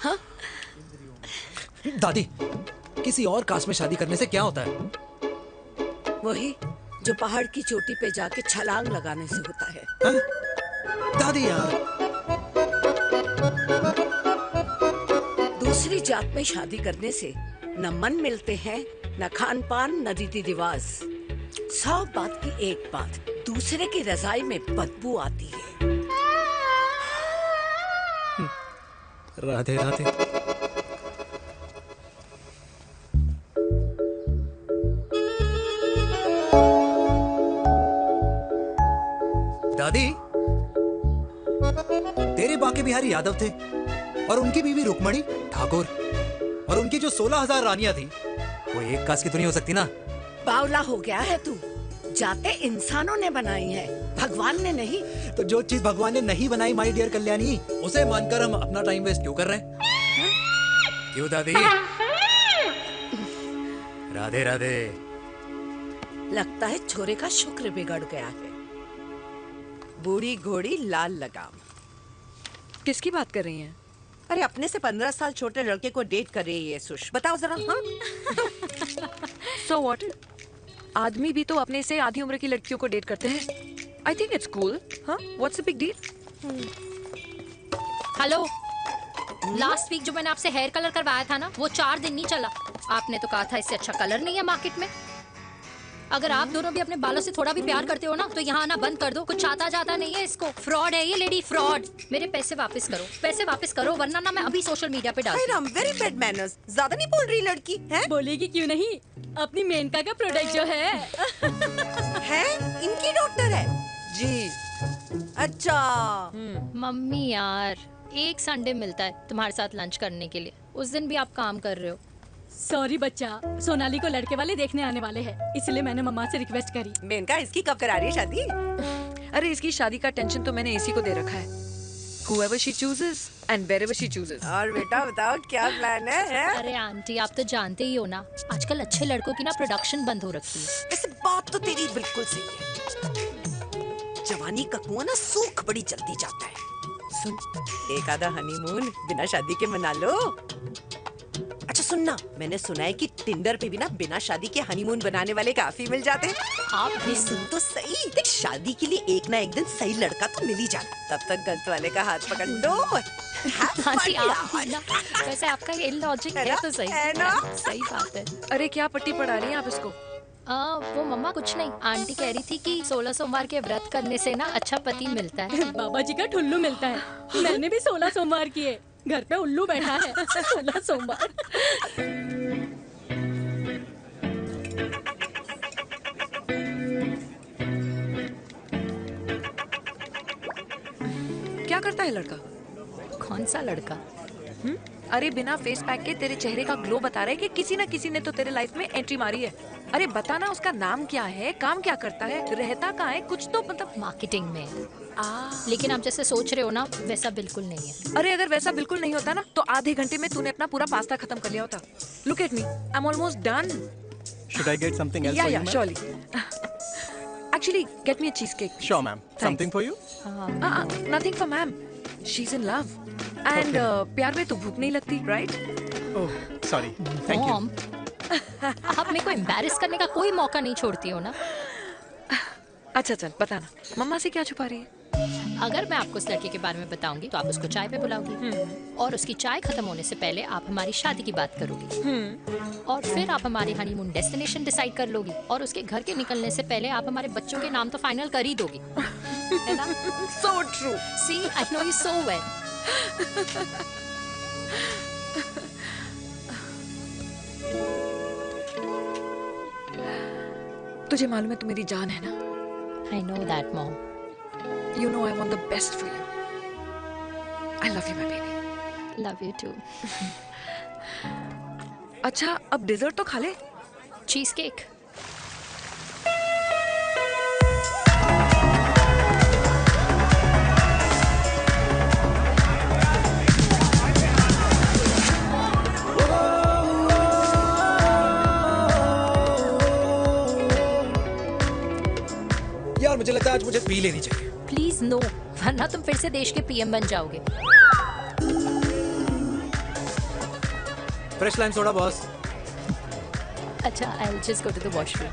हाँ? दादी, किसी और कास्ट में शादी करने से क्या होता है? वही जो पहाड़ की चोटी पे जाके छलांग लगाने से होता है। हाँ? दादी यार। दूसरी जात में शादी करने से न मन मिलते हैं, न खान पान, न रीति रिवाज। 100 बात की एक बात, दूसरे की रजाई में बदबू आती है। राधे राधे। दादी, तेरे बाके बिहारी यादव थे और उनकी बीवी रुक्मणी ठाकुर, और उनकी जो 16,000 रानियां थी वो एक कास्ट की तो नहीं हो सकती ना? बावला हो गया है तू। जाते इंसानों ने बनाई है, भगवान ने नहीं। तो जो चीज भगवान ने नहीं बनाई माय डियर कल्याणी, उसे मानकर हम अपना टाइम वेस्ट क्यों कर रहे हैं? क्यों दादी? राधे राधे। लगता है छोरे का शुक्र बिगड़ गया है। बूढ़ी घोड़ी लाल लगाम। किसकी बात कर रही हैं? अरे अपने से 15 साल छोटे लड़के को डेट कर रही है सुश, बताओ जरा। हाँ? So what? आदमी भी तो अपने से आधी उम्र की लड़कियों को डेट करते हैं। I think it's cool. हाँ? What's the big deal? Hello, last week जो मैंने आपसे हेयर कलर करवाया था ना, वो 4 दिन नहीं चला। आपने तो कहा था इससे अच्छा कलर नहीं है मार्केट में। अगर आप दोनों भी अपने बालों से थोड़ा भी प्यार करते हो ना, तो यहाँ आना बंद कर दो। कुछ आता जाता नहीं है इसको। फ्रॉड है ये लेडी, फ्रॉड। मेरे पैसे वापस करो, पैसे वापस करो, वरना ना मैं अभी सोशल मीडिया पे डाल दूँ। Very bad manners. ज्यादा नहीं बोल रही लड़की है? बोलेगी क्यों नहीं? अपनी मेनका का प्रोडक्ट जो है इनकी डॉक्टर है जी। अच्छा मम्मी यार, एक संडे मिलता है तुम्हारे साथ लंच करने के लिए, उस दिन भी आप काम कर रहे हो। सॉरी बच्चा, सोनाली को लड़के वाले देखने आने वाले हैं, इसलिए मैंने मम्मा से रिक्वेस्ट करी। मेनका, इसकी कब करा रही है शादी? अरे इसकी शादी का टेंशन तो मैंने इसी को दे रखा है। Whoever she chooses and wherever she chooses. और बेटा बताओ क्या प्लान है? अरे आंटी, आप तो जानते ही हो ना, आजकल अच्छे लड़कों की ना प्रोडक्शन बंद हो रखी है। वैसे बात तो तेरी बिल्कुल सही है। जवानी का कुआं ना सूख बड़ी जल्दी जाता है। सुन, एक आधा हनीमून बिना शादी के मना लो। अच्छा सुनना, मैंने सुना है कि टिंडर पे भी ना बिना शादी के हनीमून बनाने वाले काफी मिल जाते हैं। आप भी सुन तो सही, देख शादी के लिए एक ना एक दिन सही लड़का तो मिल ही जाता। तब तक गलत वाले का हाथ पकड़ लो। आंटी आप भी ना, वैसे आपका ये लॉजिक है तो सही है ना? सही बात है। अरे क्या पट्टी पढ़ा रही हैं आप इसको? वो मम्मा कुछ नहीं, आंटी कह रही थी कि 16 सोमवार के व्रत करने से ना अच्छा पति मिलता है। बाबा जी का ठुल्लू मिलता है। मैंने भी 16 सोमवार किए, घर पे उल्लू बैठा है। 16 सोमवार। क्या करता है लड़का? कौन सा लड़का? अरे बिना फेस पैक के तेरे चेहरे का ग्लो बता रहा है कि किसी ना किसी ने तो तेरे लाइफ में एंट्री मारी है। अरे बता ना, उसका नाम क्या है, काम क्या करता है, रहता कहाँ है, कुछ तो मतलब। मार्केटिंग में। लेकिन आप जैसे सोच रहे हो ना, वैसा बिल्कुल नहीं है। अरे अगर वैसा बिल्कुल नहीं होता ना, तो आधे घंटे में तूने अपना पूरा पास्ता खत्म कर लिया होता। Look at me, I am almost done. Should I get something else for you, Yeah, ma'am? surely. Actually, get me a cheesecake. Sure, ma'am. Something for you? Nothing for ma'am. She's in love. And प्यार में तो भूख नहीं लगती, right? Oh, sorry. Thank you. Mom, आप मेरे को embarrass करने का कोई मौका नहीं छोड़ती हो ना। अच्छा चल बताना, मम्मा से क्या छुपा रही है? अगर मैं आपको उस लड़के के बारे में बताऊंगी तो आप उसको चाय पे बुलाओगी, और उसकी चाय खत्म होने से पहले आप हमारी शादी की बात करोगी, और फिर आप हमारी हनीमून डेस्टिनेशन डिसाइड कर लोगी, और उसके घर के निकलने से पहले आप हमारे बच्चों के नाम तो फाइनल कर ही दोगी, है ना? So true. See, I know you so well. तुझे मालूम है तू मेरी जान है ना? I know that, Mom. You know I want the best for you. I love you, my baby. Love you too. अच्छा, अब डिजर्ट तो खा ले। Cheese cake. यार मुझे लगता है आज मुझे पी लेनी चाहिए। प्लीज नो, वरना तुम फिर से देश के पीएम बन जाओगे। Fresh lime soda boss. अच्छा, I'll just go to the washroom.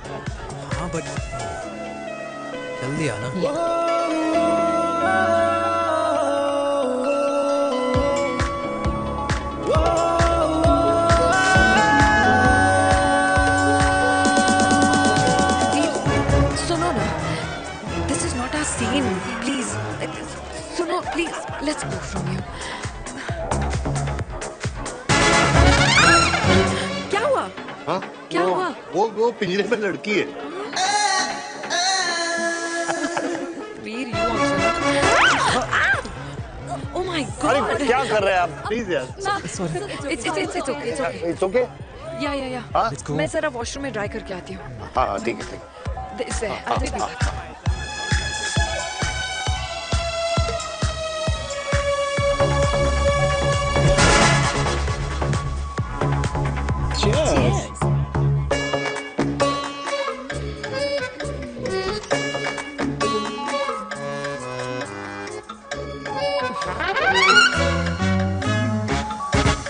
हाँ बट जल्दी आना। सुनो ना, this is not our scene. Please, सुनो, please, let's go from here. क्या हुआ? हाँ? क्या हुआ? वो पिंजरे में लड़की है। वीर, you also. Oh my God! अरे क्या कर रहे हैं आप? प्लीज यार। It's okay. It's okay? या हाँ? मैं जरा वॉशरूम में ड्राई करके आती हूँ। हाँ ठीक है। इससे I'll take you back. Cheers.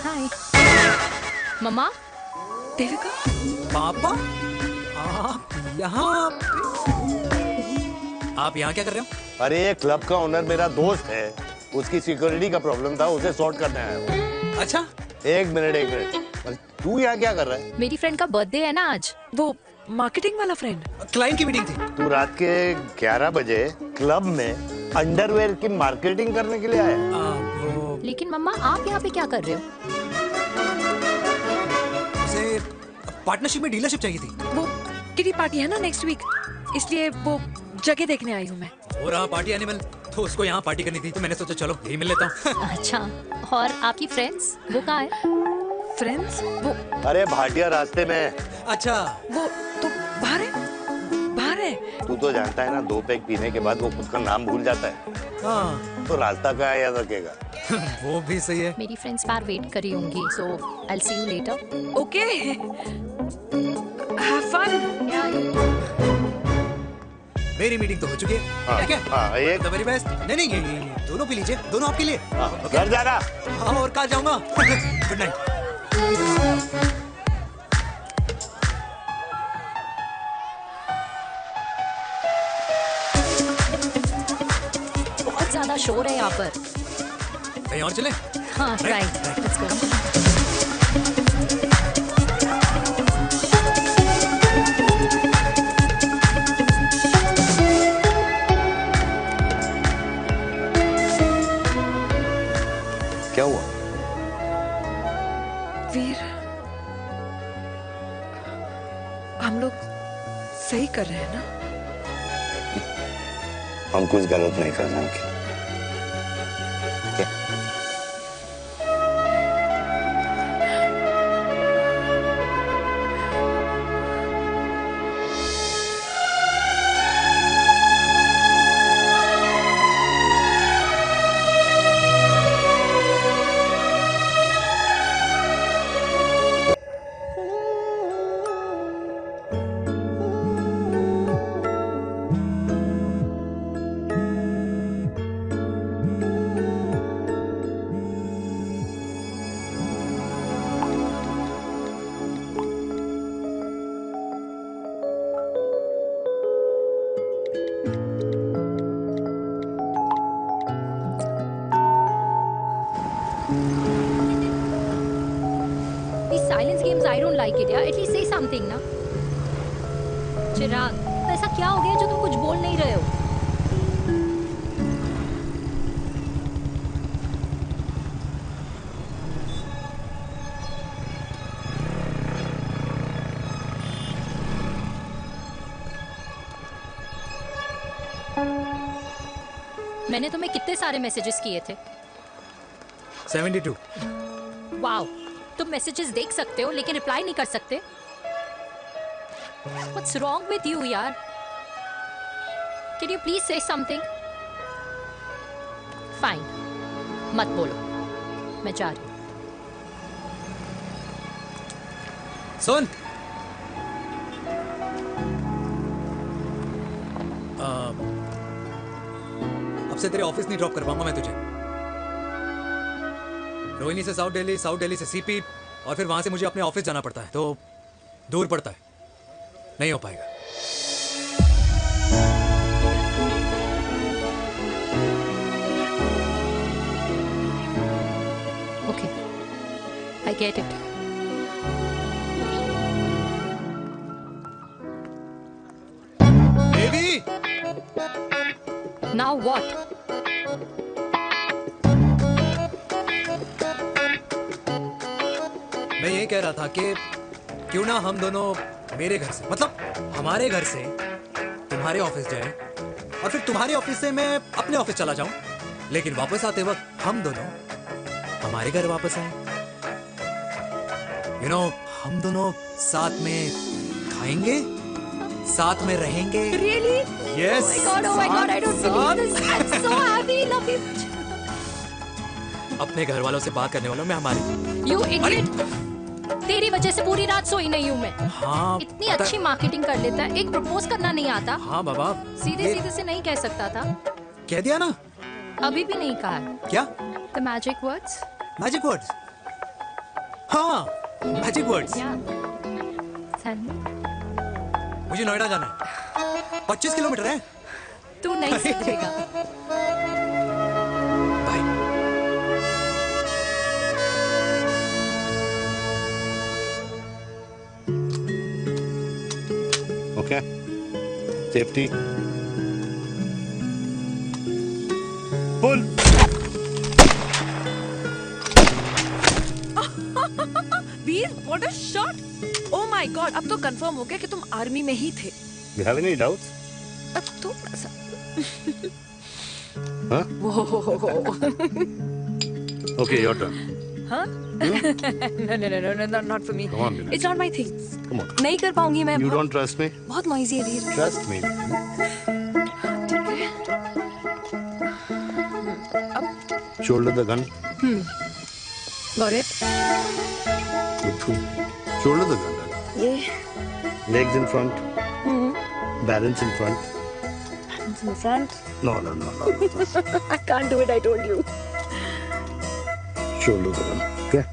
हाय मम्मा। देविका। पापा, आप यहाँ क्या कर रहे हो? अरे ये क्लब का ओनर मेरा दोस्त है, उसकी सिक्योरिटी का प्रॉब्लम था, उसे सॉर्ट करने आया हूँ। अच्छा, एक मिनट। तू यहाँ क्या कर रहा है? मेरी फ्रेंड का बर्थडे है ना आज। वो मार्केटिंग वाला फ्रेंड। क्लाइंट की मीटिंग थी। तू रात के 11 बजे क्लब में अंडरवेयर की मार्केटिंग करने के लिए आया? लेकिन मम्मा, आप यहाँ पे क्या कर रहे हो? उसे पार्टनरशिप में डीलरशिप चाहिए थी। वो किटी पार्टी है ना नेक्स्ट वीक, इसलिए वो जगह देखने आई हूँ मैं। और पार्टी एनिमल, तो उसको यहाँ पार्टी करनी थी, तो मैंने सोचा चलो यही मिल लेता हूँ। अच्छा, और आपकी फ्रेंड्स वो कहाँ है? फ्रेंड्स वो अरे भाटिया रास्ते में। अच्छा, वो तो बाहर है। तू तो जानता है ना, 2 पैक पीने के बाद वो खुद का नाम भूल जाता है। हाँ। तो रास्ता कहाँ याद रखेगा? वो भी सही है। मेरी फ्रेंड्स बाहर वेट कर रही होंगी, so I'll see you later. Okay. Have fun. मेरी मीटिंग तो हो चुकी है। हाँ, क्या? हाँ, एक वेरी बेस्ट। नहीं ये दोनों पी लीजिए, दोनों आपके लिए। घर जाना। हाँ, और कल जाऊंगा। Good night. बहुत ज्यादा शोर है यहाँ पर। कहीं और चले? हाँ, राइट। Let's go. क्या हुआ? वीर, हम लोग सही कर रहे हैं ना? हम कुछ गलत नहीं कर रहे हैं। I don't like it यार. At least say something ना. चिराग, ऐसा क्या हो गया जो तुम कुछ बोल नहीं रहे हो? मैंने तुम्हें कितने सारे मैसेजेस किए थे? 72. वाओ, तुम मैसेजेस देख सकते हो लेकिन रिप्लाई नहीं कर सकते? What's wrong with you यार? Can you please say something? Fine, मत बोलो, मैं जा रही हूँ. सुन, अब से तेरे ऑफिस नहीं ड्रॉप कर पाऊंगा मैं तुझे. रोहिणी से साउथ दिल्ली से सीपी, और फिर वहां से मुझे अपने ऑफिस जाना पड़ता है, तो दूर पड़ता है, नहीं हो पाएगा. Okay, I get it. Baby! Now what? मैं ये कह रहा था कि क्यों ना हम दोनों मेरे घर से, मतलब हमारे घर से तुम्हारे ऑफिस जाए, और फिर तुम्हारे ऑफिस से मैं अपने ऑफिस चला जाऊं, लेकिन वापस आते वक्त हम दोनों हमारे घर वापस आए. You know, हम दोनों साथ में खाएंगे, साथ में रहेंगे. Really? Yes. Oh my God, I don't believe this. I'm so happy, love you. अपने घर वालों से बात करने वालों में हमारी. You idiot. तेरी वजह से पूरी रात सोई नहीं हूँ मैं. हाँ. इतनी अच्छी मार्केटिंग कर लेता है, एक प्रपोज करना नहीं आता. हाँ बाबा. सीधे से नहीं कह सकता था. कह दिया ना. अभी भी नहीं कहा. क्या? The magic words. Magic words. हाँ. Magic words. मुझे नोएडा जाना है. 25 किलोमीटर है. तू नहीं सीखेगा. Okay. Safety. Pull. Veer, what a shot! Oh my God, अब तो कंफर्म हो गया कि तुम आर्मी में ही थे. You have any doubts? अब थोड़ा सा. Huh? Okay, your turn. Huh? No, not for me. Come on, Vinay. It's not my thing. Come on. नहीं कर पाऊंगी मैं. You don't trust me? बहुत noisy है वीर. Trust me. Shoulder the gun. Got it. Shoulder the gun. Yeah. Legs in front. Balance in front. Hands in front. No. I can't do it, I told you. Shoulder the gun. Okay.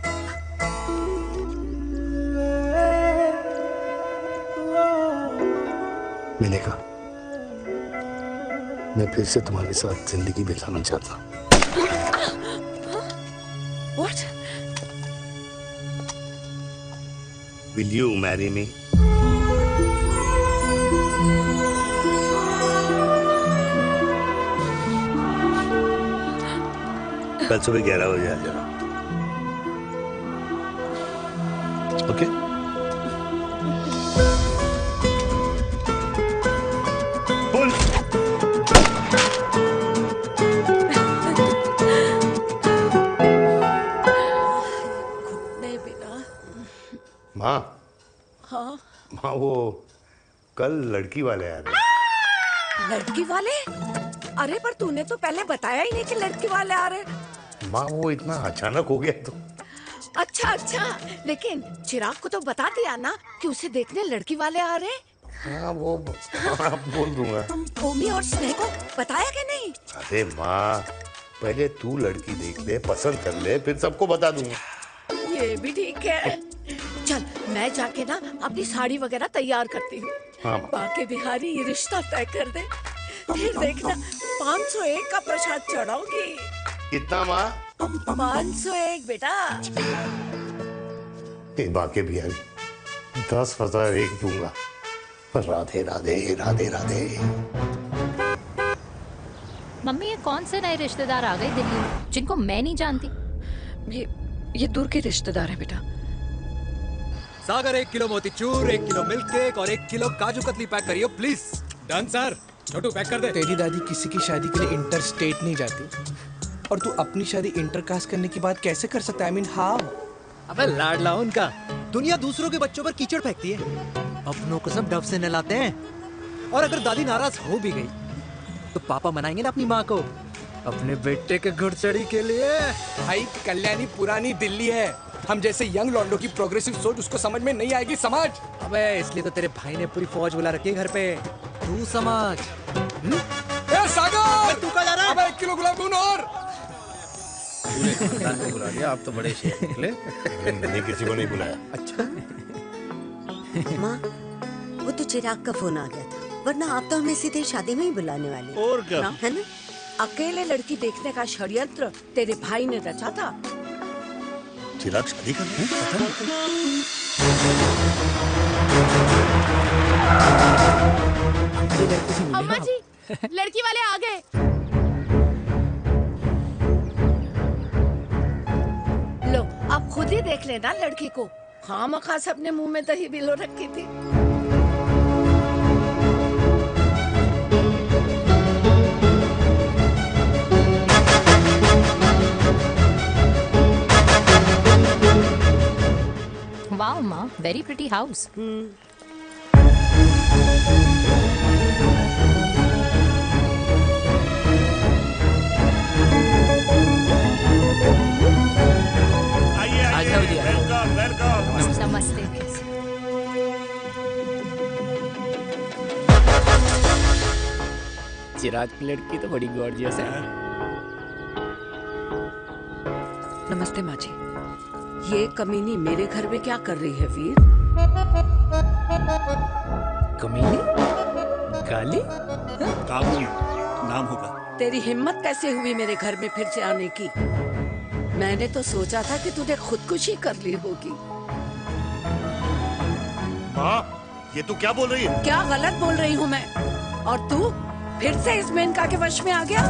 मैंने कहा मैं फिर से तुम्हारे साथ जिंदगी बिताना चाहता हूँ. What? Will you marry me? कल सुबह 11 बजे आ जाना. ओके? पुल. माँ. हाँ. माँ वो कल लड़की वाले आ रहे. लड़की वाले? अरे पर तूने तो पहले बताया ही नहीं कि लड़की वाले आ रहे. माँ वो इतना अचानक हो गया तो. अच्छा, लेकिन चिराग को तो बता दिया ना कि उसे देखने लड़की वाले आ रहे. हाँ वो बोल दूंगा. भूमि और स्नेह को बताया कि नहीं? अरे माँ पहले तू लड़की देख ले, पसंद कर ले, फिर सबको बता दूंगा. ये भी ठीक है. चल मैं जाके ना अपनी साड़ी वगैरह तैयार करती हूँ. हाँ. बाकी बिहारी ये रिश्ता तय कर दे, फिर देखना 501 का प्रसाद चढ़ाऊंगी. कितना माँ? 501 बेटा. ये बाकी भी अभी 10,000 एक दूंगा। राधे राधे राधे राधे। मम्मी ये कौन से नए रिश्तेदार आ गए दिल्ली में जिनको मैं नहीं जानती? ये दूर के रिश्तेदार हैं बेटा। Sagar 1 kilo motichoor, 1 kilo milk cake और 1 किलो काजू कतली पैक करियो please. Done sir. Chhotu pack कर दे। तेरी दादी किसी की शादी के लिए इंटर स्टेट नहीं जाती और तू अपनी शादी इंटरकास्ट करने की बात कैसे कर सकता है? I mean, how? अबे लाडला उनका। दुनिया दूसरों के बच्चों पर कीचड़ फेंकती है, अपनों को सब डब से नहलाते हैं। और अगर दादी नाराज हो भी गई तो पापा मनाएंगे ना अपनी माँ को अपने बेटे के घुड़चड़ी के लिए। भाई कल्याणी पुरानी दिल्ली है, हम जैसे यंग लॉन्डो की प्रोग्रेसिव सोच उसको समझ में नहीं आएगी। समझ। अबे इसलिए तो तेरे भाई ने पूरी फौज बुला रखी है घर पे, तू समझ। सागर तू कहाँ जा रहा है? अबे 1 किलो गुलाब जामुन और। पूरे खानदान को बुला लिया, आप तो बड़े शेर निकले। मैंने किसी को नहीं बुलाया। अच्छा माँ, वो तो चिराग का फोन आ गया था, वरना आप तो हमें सीधे शादी में ही बुलाने वाले। और क्या? है ना? अकेले लड़की देखने का षड्यंत्र तेरे भाई ने रचा था। चिराग शादी कर रहे हैं? अम्मा जी, लड़की वाले आ गए। लो आप खुद ही देख लेना लड़की को। खामखा से अपने मुंह में दही बिलो रखी थी। वाओ माँ, वेरी प्रिटी हाउस। नमस्ते। चिराग की लड़की तो बड़ी गॉर्जियस है। नमस्ते माँ जी। ये कमीनी मेरे घर में क्या कर रही है वीर? कमीनी? गाली? काबू नाम होगा। तेरी हिम्मत कैसे हुई मेरे घर में फिर से आने की? मैंने तो सोचा था कि तूने खुदकुशी कर ली होगी। माँ, ये तू क्या बोल रही है? क्या गलत बोल रही हूँ मैं? और तू फिर से इस मेनका के वश में आ गया?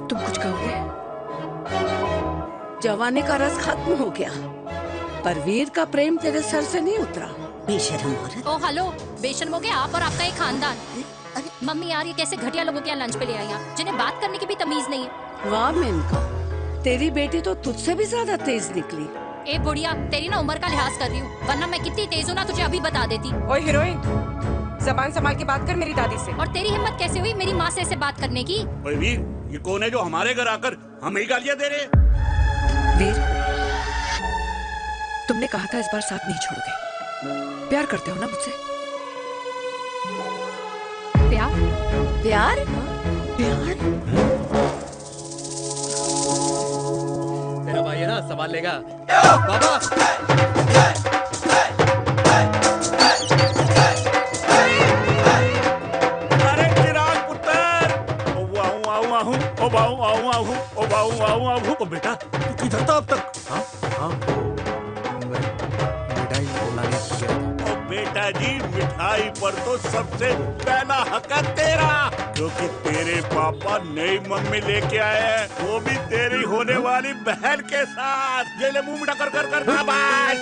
तुम कुछ कहोगे? जवानी का रस खत्म हो गया, पर वीर का प्रेम तेरे सर से नहीं उतरा। बेशर्म औरत। ओ हेलो, बेशर्म हो गए आप और आपका एक खानदान। मम्मी यार, ये कैसे घटिया लोगों के यहाँ लंच पे ले आई हैं, जिन्हें बात करने की भी तमीज नहीं है। वाह मेनका, तेरी बेटी तो तुझसे भी ज्यादा तेज निकली। ए बुढ़िया, तेरी ना उम्र का लिहाज कर रही हूँ, वरना मैं कितनी तेज हूँ ना तुझे अभी बता देती। ओए हीरोइन, जबान संभाल के बात कर मेरी दादी से। और तेरी हिम्मत कैसे हुई मेरी माँ से ऐसे बात करने की? ओए वीर, ये कौन है जो हमारे घर आकर हमें ही गालियां दे रहे? वीर, तुमने कहा था इस बार साथ नहीं छोड़ोगे। प्यार करते हो ना मुझसे? प्यार? प्यार? प्यार? मेरा भाई है ना, संभाल लेगा। बाबा अरे चिराग पुत्र, ओ बेटा, तू किधर था अब तक? मिठाई लाने गया था। ओ बेटा जी, मिठाई पर तो सबसे पहला हक है तेरा, क्योंकि तेरे पापा नई मम्मी लेके आए हैं, वो भी तेरी होने वाली बहन के साथ। ये ले मुंह मीठा कर कर कर शाबाश।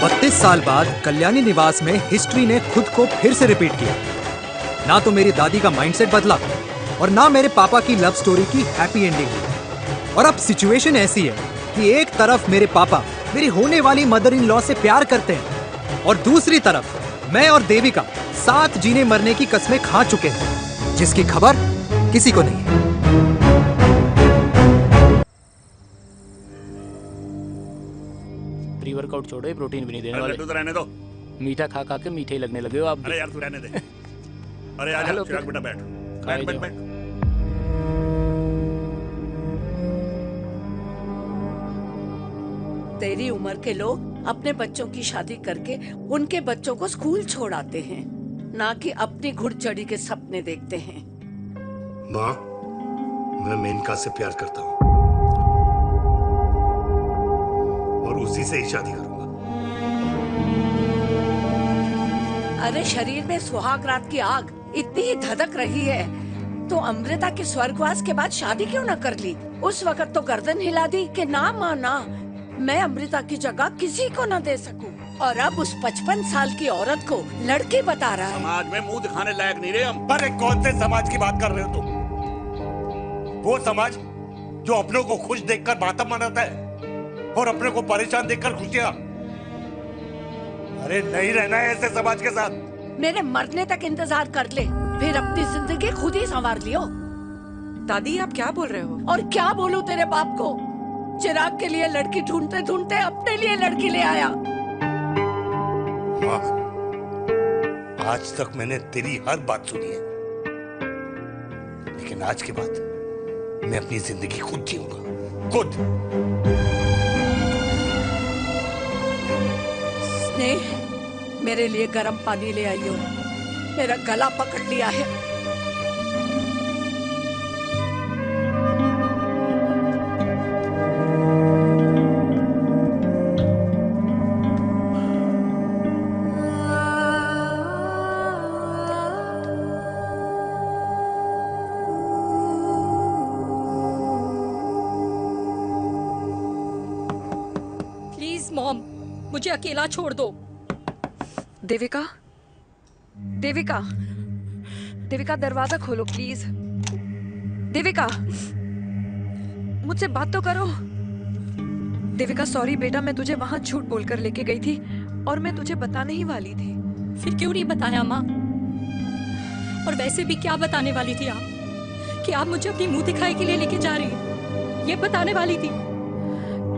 32 साल बाद कल्याणी निवास में हिस्ट्री ने खुद को फिर से रिपीट किया। ना तो मेरी दादी का माइंडसेट बदला और ना मेरे पापा की लव स्टोरी की हैप्पी एंडिंग हुई। और अब सिचुएशन ऐसी है कि एक तरफ मेरे पापा मेरी होने वाली मदर इन लॉ से प्यार करते हैं और दूसरी तरफ मैं और देविका साथ जीने मरने की कस्में खा चुके हैं, जिसकी खबर किसी को नहीं है। प्री वर्कआउट छोड़ो, ये प्रोटीन भी नहीं देने वाले। तू तो रहने दो। मीठा खा खा के मीठे ही लगने लगे हो आप भी। अरे यार तू रहने दे। अरे आजा चिराग बेटा, बैठ बैठ बैठ बैठ। तेरी उम्र के लोग अपने बच्चों की शादी करके उनके बच्चों को स्कूल छोड़ाते हैं, ना कि अपनी घुड़चढ़ी के सपने देखते हैं। माँ, मैं मेनका से प्यार करता हूँ और उसी से ही शादी करूंगा। अरे शरीर में सुहाग रात की आग इतनी ही धधक रही है तो अमृता के स्वर्गवास के बाद शादी क्यों न कर ली? उस वक्त तो गर्दन हिला दी कि ना माना, मैं अमृता की जगह किसी को न दे सकूं। और अब उस 55 साल की औरत को लड़की बता रहा है। समाज में मुंह दिखाने लायक नहीं रहे हम। अरे कौन से समाज की बात कर रहे हो तुम? वो समाज जो अपनों को खुश देखकर मातम मनाता है और अपने को परेशान देखकर खुशियां। अरे नहीं रहना है ऐसे समाज के साथ। मेरे मरने तक इंतजार कर ले, फिर अपनी जिंदगी खुद ही संवार लियो। दादी आप क्या बोल रहे हो? और क्या बोलूं तेरे बाप को? चिराग के लिए लड़की ढूंढते ढूंढते अपने लिए लड़की ले आया। माँ, आज तक मैंने तेरी हर बात सुनी है, लेकिन आज के बाद मैं अपनी जिंदगी खुद जीऊंगा, खुद। स्नेह, मेरे लिए गर्म पानी ले आई हो, मेरा गला पकड़ लिया है। प्लीज मॉम, मुझे अकेला छोड़ दो। देविका, देविका, देविका दरवाजा खोलो प्लीज। देविका, मुझसे बात तो करो। देविका सॉरी बेटा, मैं तुझे वहां झूठ बोलकर लेके गई थी और मैं तुझे बताने ही वाली थी। फिर क्यों नहीं बताया माँ? और वैसे भी क्या बताने वाली थी आप? कि आप मुझे अपनी मुंह दिखाई के लिए लेके जा रही हैं, ये बताने वाली थी?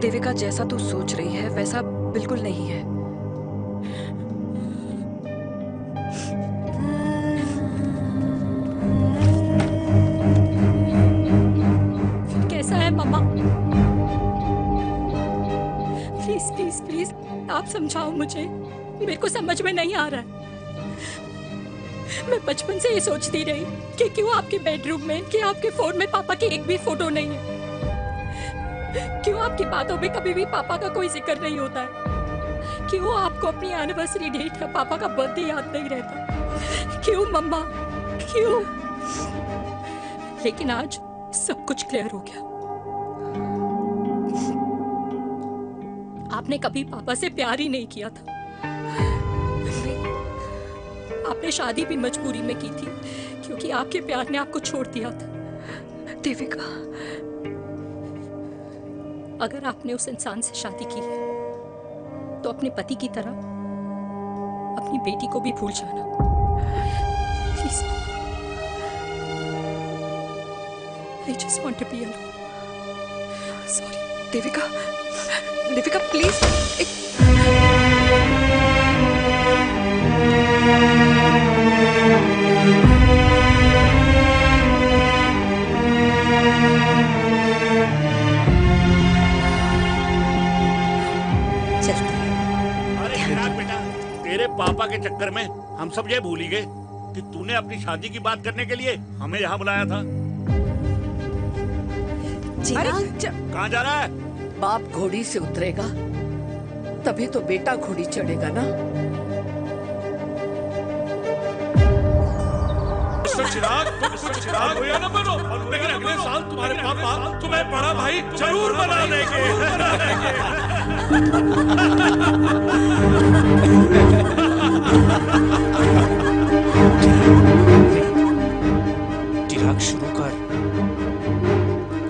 देविका जैसा तू सोच रही है वैसा बिल्कुल नहीं है। फिर कैसा है मम्मा? प्लीज प्लीज प्लीज आप समझाओ मुझे, मेरे को समझ में नहीं आ रहा है। मैं बचपन से ये सोचती रही कि क्यों आपके बेडरूम में, कि आपके फोन में पापा की एक भी फोटो नहीं है, क्यों आपकी बातों में कभी भी पापा का कोई जिक्र नहीं होता है, क्यों आपको अपनी एनिवर्सरी डेट या पापा का बर्थडे याद नहीं रहता, क्यों मम्मा, क्यों? लेकिन आज सब कुछ क्लियर हो गया। आपने कभी पापा से प्यार ही नहीं किया था। आपने शादी भी मजबूरी में की थी क्योंकि आपके प्यार ने आपको छोड़ दिया था। देविका, अगर आपने उस इंसान से शादी की है तो अपने पति की तरह अपनी बेटी को भी भूल जाना please. I just want to be alone. Sorry Devika, Devika please. अरे चिराग बेटा, तेरे पापा के चक्कर में हम सब ये भूल ही गए कि तूने अपनी शादी की बात करने के लिए हमें यहाँ बुलाया था। कहाँ जा रहा है? बाप घोड़ी से उतरेगा तभी तो बेटा घोड़ी चढ़ेगा ना। चिराग हुआ ना बनो, लेकिन अगले साल तुम्हारे पापा तुम्हें बड़ा भाई जरूर बना देंगे। चिराग शुरू कर।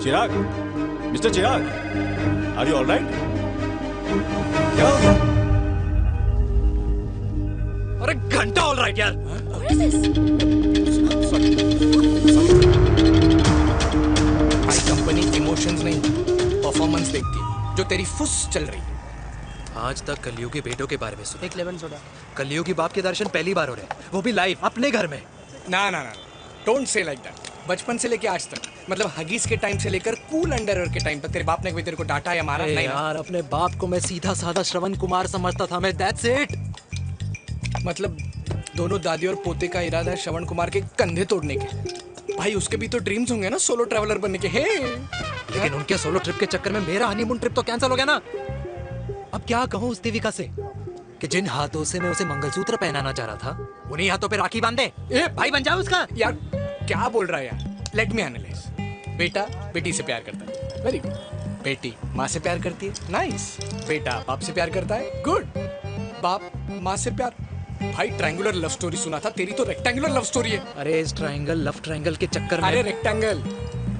Chirag, mister Chirag, are you alright? अरे घंटा ऑलराइट यार। भाई कंपनी इमोशंस नहीं परफॉर्मेंस देखती है, जो तेरी फुस चल रही है। आज तक कलयुगी बेटों के बारे में सुना। एक लेमन सोडा। कलयुगी बाप के दर्शन पहली बार हो रहे हैं, वो भी लाइव अपने घर में। ना ना ना, डोंट से लाइक दैट। बचपन से लेके आज तक, मतलब हगीज के टाइम से लेकर कूल अंडरवेयर के टाइम तक तेरे बाप ने कभी तेरे को डांटा या मारा? नहीं यार, अपने बाप को मैं सीधा साधा श्रवण कुमार समझता था मैं, दैट्स इट। मतलब दोनों दादी और पोते का इरादा है श्रवण कुमार के कंधे तोड़ने के। भाई उसके भी तो ड्रीम्स होंगे ना सोलो ट्रैवलर बनने के। लेकिन उनके सोलो ट्रिप के चक्कर में मेरा हनीमून ट्रिप तो कैंसिल हो गया ना। अब क्या कहूँ उस देविका से कि जिन हाथों से मैं उसे मंगलसूत्र पहनाना चाह रहा था उन्हीं हाथों पे राखी बांध दे। भाई बन जाओ उसका। यार क्या बोल रहा है यार, लेट मी एनालाइज। बेटा बेटी से प्यार करता है, वेरी गुड। बेटी माँ से प्यार करती है, नाइस। बेटा बाप से प्यार करता है, गुड। बाप माँ से प्यार। भाई ट्रायंगुलर लव स्टोरी सुना था, तेरी तो रेक्टेंगुलर लव स्टोरी है। अरे इस ट्रायंगल लव ट्रायंगल के चक्कर में, अरे रेक्टेंगल,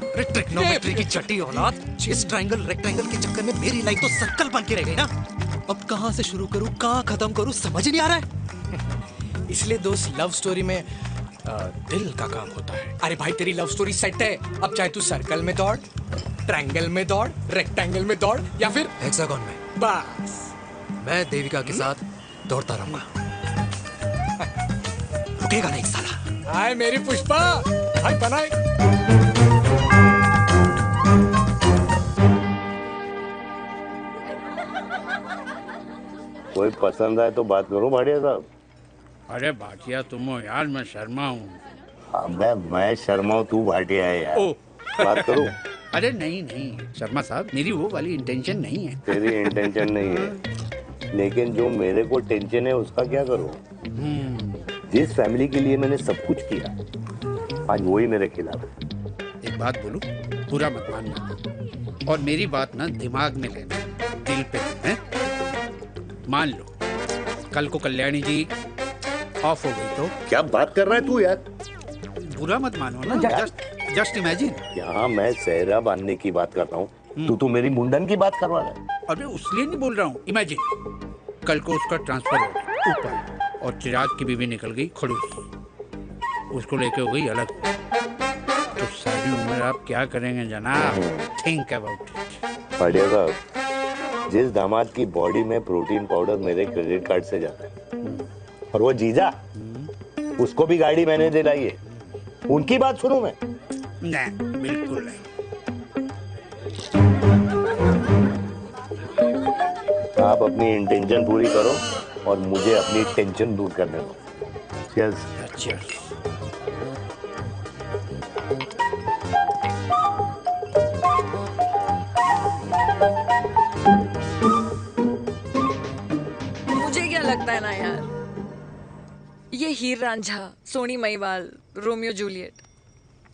अरे ट्रिग्नोमेट्री की चट्टी औलाद, इस ट्रायंगल रेक्टेंगल के चक्कर में मेरी लाइफ तो सर्कल बन के रह गई ना। अब कहाँ से शुरू करूँ, कहाँ खत्म करूँ, समझ ही नहीं आ रहा है। इसलिए दोस्त लव स्टोरी में दिल का काम होता है। अरे भाई तेरी लव स्टोरी सेट है, अब चाहे तू सर्कल में दौड़, ट्रायंगल में दौड़, रेक्टेंगल में दौड़ या फिर हेक्सागन में। बस मैं देविका के साथ दौड़ता रहूंगा, रुकेगा नहीं साला। हाय मेरी पुष्पा, भाई बनाए। कोई पसंद आए तो बात करो भाटिया साहब। अरे भाटिया तुम हो यार, मैं शर्मा हूँ। अबे मैं शर्मा हूँ, तू भाटिया है यार। बात करो। अरे नहीं नहीं शर्मा साहब, मेरी वो वाली इंटेंशन नहीं है। तेरी इंटेंशन नहीं है, लेकिन जो मेरे को टेंशन है उसका क्या करूँ। जिस फैमिली के लिए मैंने सब कुछ किया, आज वही मेरे खिलाफ है। एक बात बोलूं, बुरा मत मानना, और मेरी बात ना दिमाग में लेना, दिल पे है। मान लो कल को कल्याणी जी ऑफ हो गई तो क्या बात कर रहा है तू यार। बुरा मत मानो ना, जस्ट इमेजिन। यहाँ मैं सेहरा बांधने की बात कर रहा हूँ, तू मेरी मुंडन की बात करवा रहा है। अरे उसलिए नहीं बोल रहा हूँ, इमेजिन कल को उसका ट्रांसफर हो गया ऊपर और चिराग की बीवी निकल गई खड़ूस, उसको लेके हो गई अलग, तो सारी उम्र आप क्या करेंगे जनाब, थिंक अबाउट इट। बढ़िया साहब, जिस दामाद की बॉडी में प्रोटीन पाउडर मेरे क्रेडिट कार्ड से जाता है, और वो जीजा, उसको भी गाड़ी मैंने दिलाई है, उनकी बात सुनूं मैं? नहीं, बिल्कुल नहीं। आप अपनी इंटेंशन पूरी करो और मुझे अपनी टेंशन दूर करने दो। Cheers. Cheers. मुझे क्या लगता है ना यार, ये हीर रांझा, सोनी महिवाल, रोमियो जूलियट,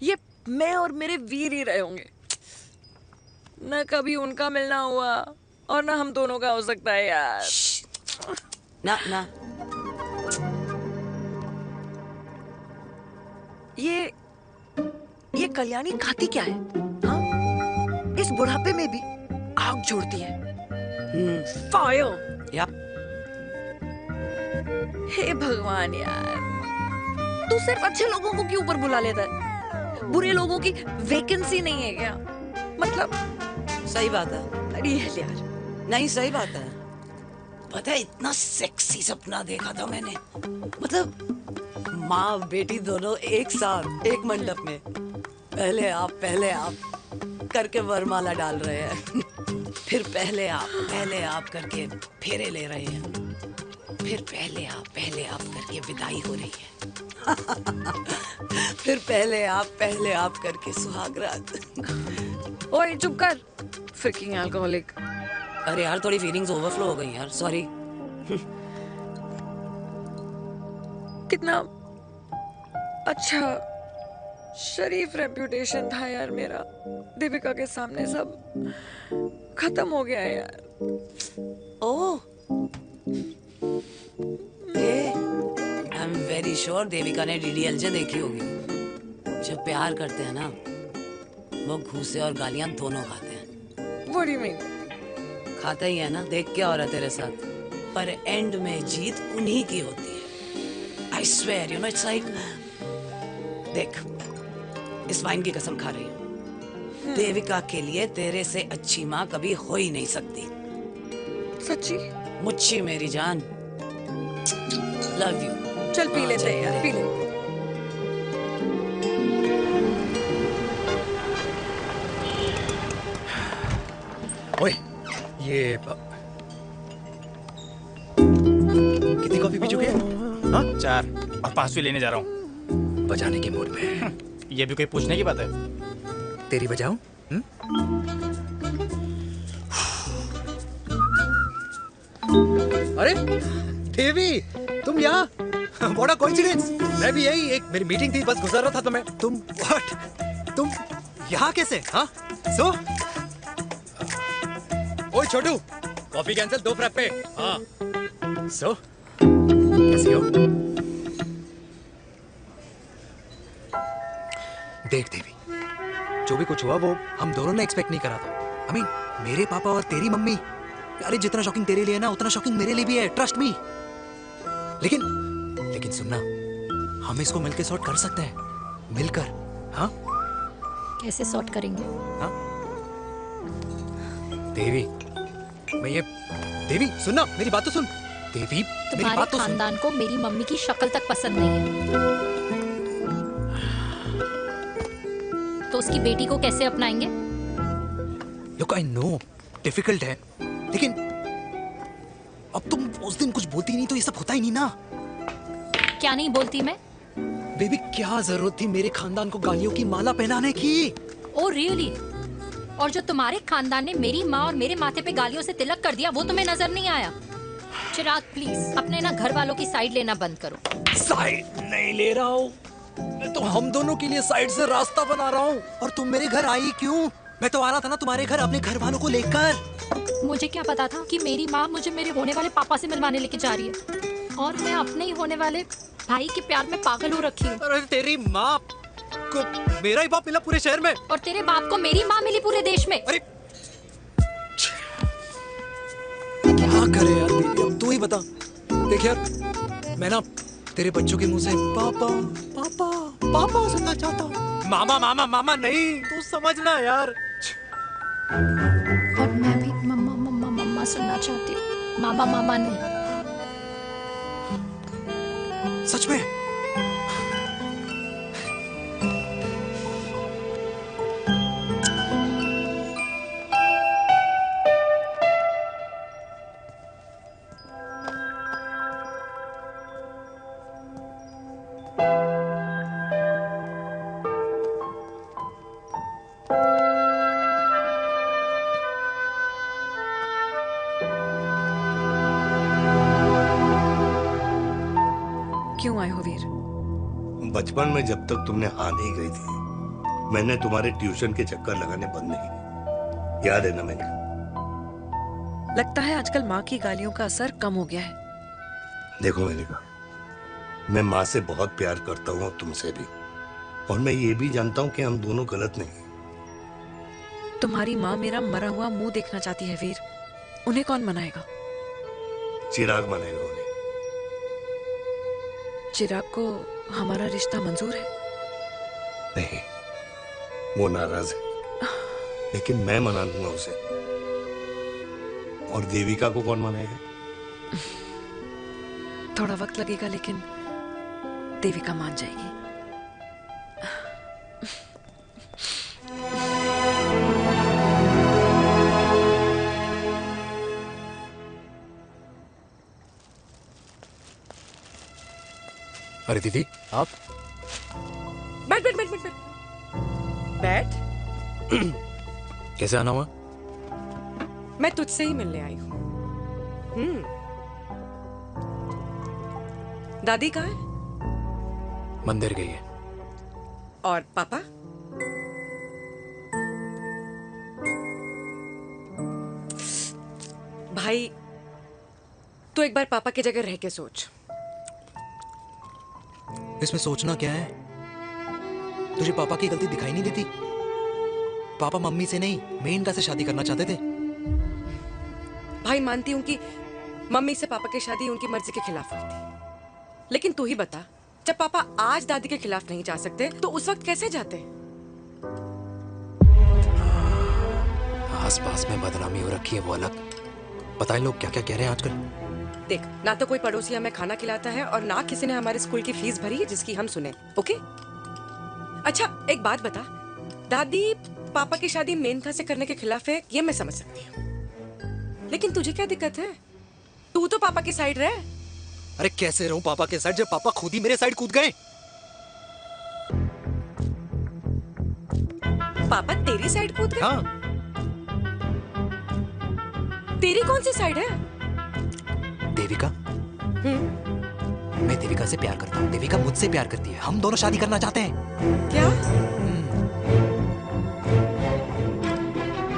ये मैं और मेरे वीर ही रहे होंगे। न कभी उनका मिलना हुआ और ना हम दोनों का हो सकता है यार। ना ना ये कल्याणी खाती क्या है हाँ? इस बुढ़ापे में भी आग जोड़ती है। फायर। हे भगवान यार, तू सिर्फ अच्छे लोगों को क्यों ऊपर बुला लेता है? बुरे लोगों की वैकेंसी नहीं है क्या? मतलब सही बात है। अरे यार नहीं सही बात है। पता है इतना सेक्सी सपना देखा था मैंने, मतलब माँ बेटी दोनों एक साथ एक मंडप में, पहले आप करके वरमाला डाल रहे हैं, फिर पहले आप करके फेरे ले रहे हैं, फिर पहले आप करके विदाई हो रही है, फिर पहले आप करके सुहाग रात। ओए चुप कर, फ्रिकिंग अल्कोहलिक। अरे यार थोड़ी फीलिंग्स ओवरफ्लो हो गई यार, सॉरी। कितना अच्छा शरीफ रेप्यूटेशन था यार मेरा, दीपिका के सामने सब खत्म हो गया है यार। Oh, I am very sure Devika ने डीडीएलजे देखी होगी। जब प्यार करते हैं ना, वो घूसे और गालियां दोनों खाते हैं। What do you mean? खाता ही है ना, देख क्या हो रहा है तेरे साथ, पर एंड में जीत उन्हीं की होती है। I swear, you know, it's like, देख, इस वाइन की कसम खा रही हूँ, देविका के लिए तेरे से अच्छी माँ कभी हो ही नहीं सकती। सच्ची? मुच्छी मेरी जान, लव यू। चल पी लेते हैं यार, पी ले। ओए, ये कितनी कॉफी पी चुके हैं? हाँ? 4 और 5वीं लेने जा रहा हूँ। बजाने के मूड में। ये भी कोई पूछने की बात है? तेरी बजाऊं? अरे देवी, तुम यहाँ? What a coincidence! मैं भी यही, एक मेरी मीटिंग थी, बस गुजर रहा था तो मैं तुम यहाँ कैसे? हाँ? सो? ओए छोटू, कॉफी कैंसिल 2 फ्रैप पे। हाँ। सो? कैसी हो? देख देवी, जो भी कुछ हुआ वो हम दोनों ने एक्सपेक्ट नहीं करा था। I mean, मेरे पापा और तेरी मम्मी, अरे जितना शॉकिंग तेरे लिए है ना उतना शॉकिंग मेरे लिए भी है, ट्रस्ट मी। लेकिन सुनना, हम इसको मिलकर सॉर्ट कर सकते हैं, मिलकर। हाँ? कैसे सॉर्ट करेंगे? हाँ? देवी, देवी सुनना, मेरी बात तो सुन। देवी, मेरी बात तो सुन। खानदान को मेरी मम्मी की शक्ल तक पसंद नहीं है, तो उसकी बेटी को कैसे अपनाएंगे? Look, I know, डिफिकल्ट है, लेकिन अब तुम उस दिन कुछ बोलती नहीं तो ये सब होता ही नहीं ना। क्या नहीं बोलती मैं? बेबी, क्या जरूरत थी मेरे खानदान को गालियों की माला पहनाने की? Oh really? और जो तुम्हारे खानदान ने मेरी माँ और मेरे माथे पे गालियों से तिलक कर दिया, वो तुम्हें नजर नहीं आया? चिराग प्लीज अपने ना घर वालों की साइड लेना बंद करो। साइड नहीं ले रहा हूँ, मैं तो हम दोनों के लिए साइड से रास्ता बना रहा हूँ। और तुम मेरे घर आई क्यों? मैं तो आ रहा था ना तुम्हारे घर अपने घर वालों को लेकर। मुझे क्या पता था कि मेरी माँ मुझे मेरे होने वाले पापा से मिलवाने लेके जा रही है, और मैं अपने ही होने वाले भाई के प्यार में पागल हो रखी हूँ। अरे तेरी माँ को मेरा ही बाप मिला पूरे शहर में, और तेरे बाप को मेरी माँ मिली पूरे देश में। अरे क्या करे यार दीदी, अब तू ही बता। देख यार, मैं ना तेरे बच्चों के मुंह से पापा पापा पापा सुनना चाहता हूँ, मामा मामा मामा नहीं, तू समझना यार। और मैं भी मम्मा मम्मा मम्मा सुनना चाहती हूँ, मामा मामा नहीं। सच में? क्यों आए हो वीर? बचपन में जब तक तुमने हाँ नहीं कही थी, मैंने तुम्हारे ट्यूशन के चक्कर लगाने बंद नहीं किए। याद है ना मैंने? लगता है आजकल माँ की गालियों का असर कम हो गया है। देखो मेरिका, मैं माँ से बहुत प्यार करता हूँ और तुमसे भी, और मैं ये भी जानता हूँ कि हम दोनों गलत नहीं। तुम्हारी माँ मेरा मरा हुआ मुंह देखना चाहती है वीर, उन्हें कौन मनाएगा? चिराग मनाएगा उन्हें। चिराग को हमारा रिश्ता मंजूर है? नहीं, वो नाराज है, लेकिन मैं मना लूंगा उसे। और देविका को कौन मनाएगा? थोड़ा वक्त लगेगा, लेकिन देविका मान जाएगी। अरे दीदी, आप बैठ बैठ बैठ बैठ बैठ बैठ। कैसे आना हुआ? मैं तुझसे ही मिलने आई हूँ। दादी कहाँ है? मंदिर गई है। और पापा? भाई, तू एक बार पापा की जगह रह के सोच। इसमें सोचना क्या है? तुझे पापा की गलती दिखाई नहीं देती? पापा मम्मी से नहीं, मेनका से शादी करना चाहते थे। भाई, मानती हूँ कि मम्मी से पापा की शादी उनकी मर्जी के खिलाफ हुई थी, लेकिन तू ही बता, जब पापा आज दादी के खिलाफ नहीं जा सकते तो उस वक्त कैसे जाते? आस पास में बदनामी हो रखी है, वो अलग। पता है लोग क्या क्या कह रहे हैं आजकल? देख, ना तो कोई पड़ोसी हमें खाना खिलाता है और ना किसी ने हमारे स्कूल की फीस भरी है जिसकी हम सुने। ओके? अच्छा, एक बात बता, दादी पापा की शादी मेनका से करने के खिलाफ है, ये मैं समझ सकती हूँ, लेकिन तुझे क्या दिक्कत है? तू तो पापा की साइड रहे। अरे कैसे रहूं पापा के साइड जब पापा खुद ही मेरे साइड कूद गए? पापा तेरी साइड कूद गए? हाँ। तेरी कौन सी साइड है? देविका, मैं देविका से प्यार करता हूँ, देविका मुझसे प्यार करती है, हम दोनों शादी करना चाहते हैं। क्या?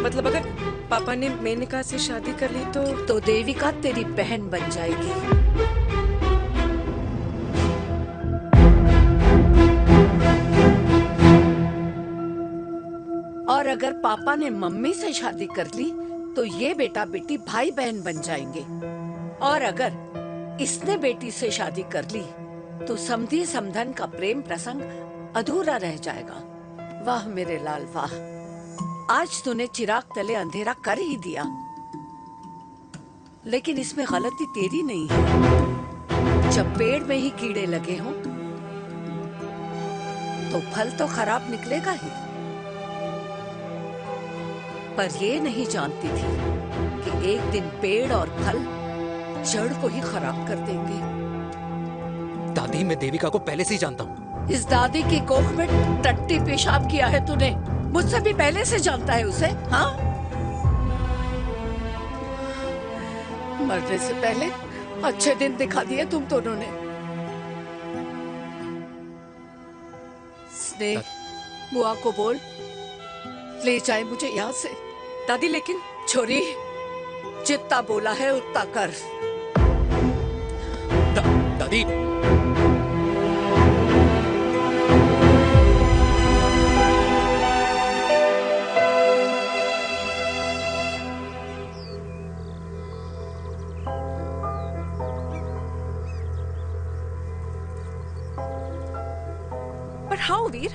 मतलब अगर पापा ने मेनका से शादी कर ली तो देविका तेरी बहन बन जाएगी। और अगर पापा ने मम्मी से शादी कर ली तो ये बेटा बेटी भाई बहन बन जाएंगे। और अगर इसने बेटी से शादी कर ली तो समधी समधन का प्रेम प्रसंग अधूरा रह जाएगा। वाह मेरे लाल वाह, आज तूने चिराग तले अंधेरा कर ही दिया। लेकिन इसमें गलती तेरी नहीं है। जब पेड़ में ही कीड़े लगे हों तो फल तो खराब निकलेगा ही। पर ये नहीं जानती थी कि एक दिन पेड़ और फल जड़ को ही खराब कर देंगे। दादी, मैं देविका को पहले से ही जानता हूँ। इस दादी की कोख में टट्टी पेशाब किया है तूने, मुझसे भी पहले से जानता है उसे। हाँ, मरने से पहले अच्छे दिन दिखा दिए तुम दोनों ने। स्नेह, बुआ को बोल ले जाए मुझे यहाँ से। दादी लेकिन छोरी, जितना बोला है उतना कर। दादी, पर हाउ वीर?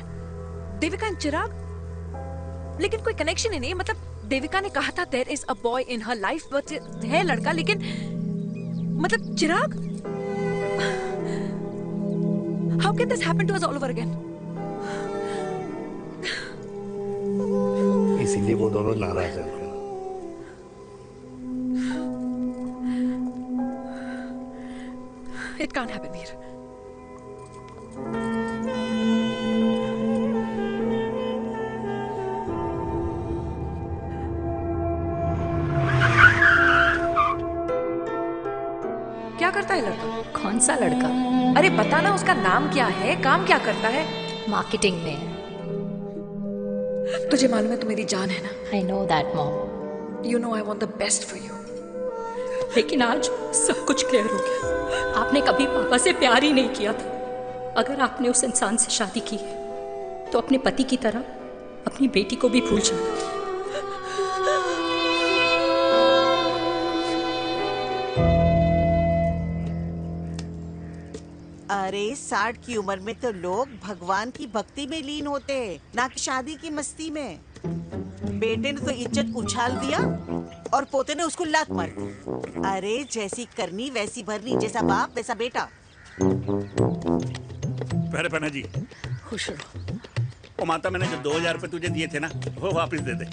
देविका एंड चिराग, लेकिन कोई कनेक्शन ही नहीं। मतलब देविका ने कहा था there is a boy in her life, but है लड़का, लेकिन मतलब Chirag, how can this happen to us all over again? इसीलिए वो दोनों नाराज हैं। It can't happen Veer. क्या करता है लड़का? कौन सा लड़का? अरे बताना, उसका नाम क्या है, काम क्या करता है? मार्केटिंग में है। तुझे मालूम है तू मेरी जान है ना? I know that, mom. You know I want the best for you. लेकिन आज सब कुछ क्लियर हो गया। आपने कभी पापा से प्यार ही नहीं किया था। अगर आपने उस इंसान से शादी की है तो अपने पति की तरह अपनी बेटी को भी भूल जाना। अरे 60 की उम्र में तो लोग भगवान की भक्ति में लीन होते हैं, ना कि शादी की मस्ती में। बेटे ने तो इज्जत उछाल दिया और पोते ने उसको लात मार दी। अरे जैसी करनी वैसी भरनी, जैसा बाप वैसा बेटा। पहले पन्ना जी, खुश रहो। ओ माता, मैंने जो 2000 रुपए तुझे दिए थे ना, वो वापस दे दे।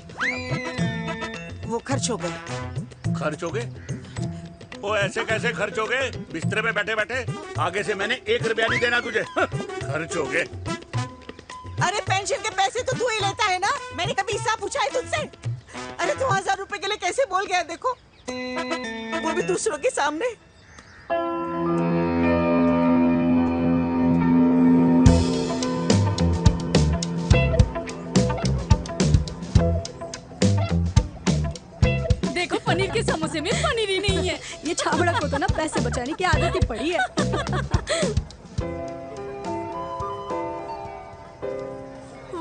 वो खर्च हो गए। खर्च हो गए? वो ऐसे कैसे खर्च हो गए? बिस्तर पे बैठे बैठे। आगे से मैंने 1 रुपया नहीं देना तुझे। खर्च हो गए। अरे पेंशन के पैसे तो तू ही लेता है ना, मैंने कभी हिसाब पूछा है तुझसे? अरे तू 1000 रुपए के लिए कैसे बोल गया, देखो, वो भी दूसरों के सामने। देखो, पनीर के समोसे में पनीर ही नहीं है। ये छाबड़ा को तो ना पैसे बचाने की आदत ही पड़ी है।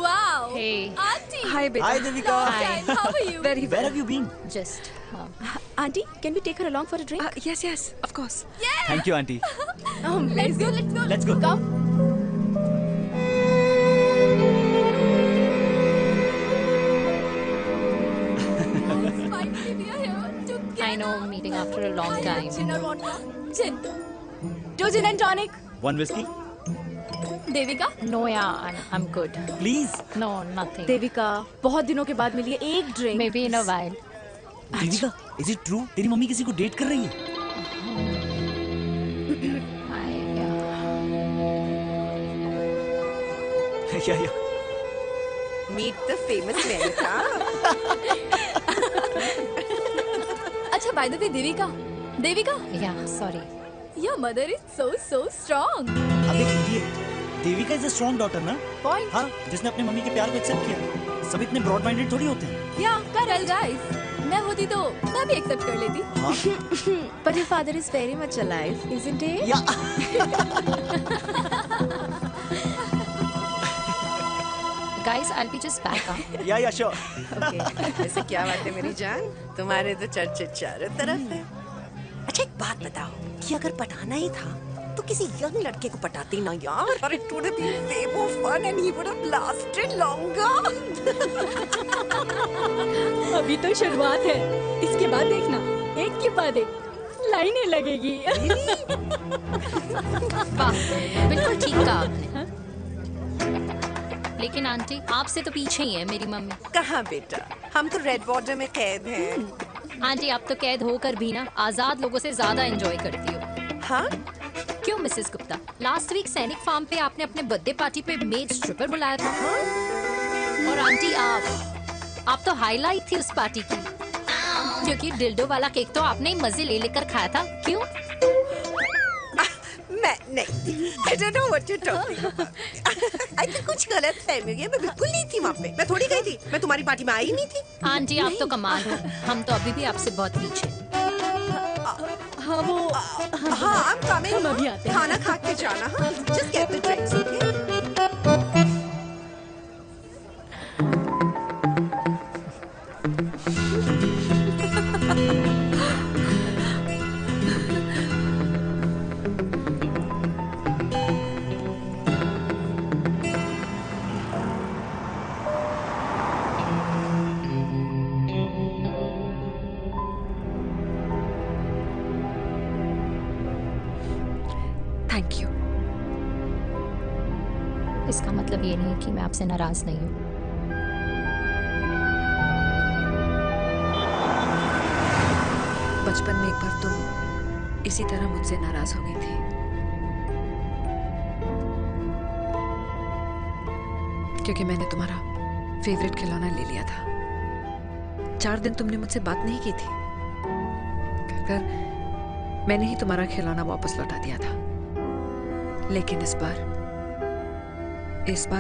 Wow! Hey. Auntie! Hi, beta. Hi, Devika. Long time. How are you? Very Where well. have you been? Just. Auntie, can we take her along for a drink? Yes, yes, of course. Thank you, Auntie. Let's go, let's go. Let's go. Come. Finally, we are here together. I know, meeting after a long time. Gin or vodka? Gin. Two gin and tonic. One whiskey, Devika? No, yeah, I'm good. please. No, nothing. Devika, बहुत दिनों के बाद मिली है, एक drink. Maybe in a while. Devika, is it true? तेरी mummy किसी को date कर रही है? या मीट द फेमस मेनका। अच्छा बाय द वे देविका या sorry your mother is so strong. अब एक idiot, Devika is a strong daughter ना। पॉइंट। हाँ, जिसने अपने मम्मी के प्यार को एक्सेप्ट किया। सब इतने ब्रॉड माइंडेड थोड़ी होते हैं। या करेक्ट गाइस, मैं होती तो मैं भी एक्सेप्ट कर लेती। But your father is very much alive, isn't he? Guys I will be just back. या श्योर। ओके, ऐसे क्या बात है मेरी जान, तुम्हारे तो चर्चे चारों तरफ है। अच्छा एक बात बताओ कि अगर पटाना ही था तो किसी यंग लड़के को पटाती ना यार, और it would be way more fun and he would have lasted longer. अभी तो शुरुआत है, इसके बाद देखना एक के बाद एक लाइनें लगेगी। वाह, बिल्कुल ठीक कहा आपने। लेकिन आंटी आपसे तो पीछे ही है मेरी मम्मी। कहाँ बेटा, हम तो रेड बॉर्डर में कैद हैं। आंटी आप तो कैद होकर भी ना आजाद लोगों से ज्यादा एंजॉय करती हो। हाँ? क्यों मिसेस गुप्ता, लास्ट वीक सैनिक फार्म पे आपने अपने बर्थडे पार्टी पे मेड स्ट्रिपर बुलाया था। और आंटी आप तो हाईलाइट थी उस पार्टी की, क्योंकि डिल्डो वाला केक तो आपने ही मजे ले लेकर खाया था। क्यों? मैं नहीं, I don't know what you're talking about. I think कुछ गलत फहमी हुई है, मैं बिल्कुल नहीं थी वहाँ पे, मैं थोड़ी गई थी, मैं तुम्हारी पार्टी में आई नहीं थी। आंटी आप तो कमाल हो, हम तो अभी भी आपसे बहुत पीछे। हाँ वो हाँ I'm coming, हम अभी आते हैं। खाना खा के जाना। हाँ, just get the drinks, okay? Thank you. इसका मतलब ये नहीं कि मैं आपसे नाराज नहीं हूँ। बचपन में एक बार तुम इसी तरह मुझसे नाराज हो गई थी। क्योंकि मैंने तुम्हारा फेवरेट खिलौना ले लिया था। 4 दिन तुमने मुझसे बात नहीं की थी। मैंने ही तुम्हारा खिलौना वापस लौटा दिया था। लेकिन इस बार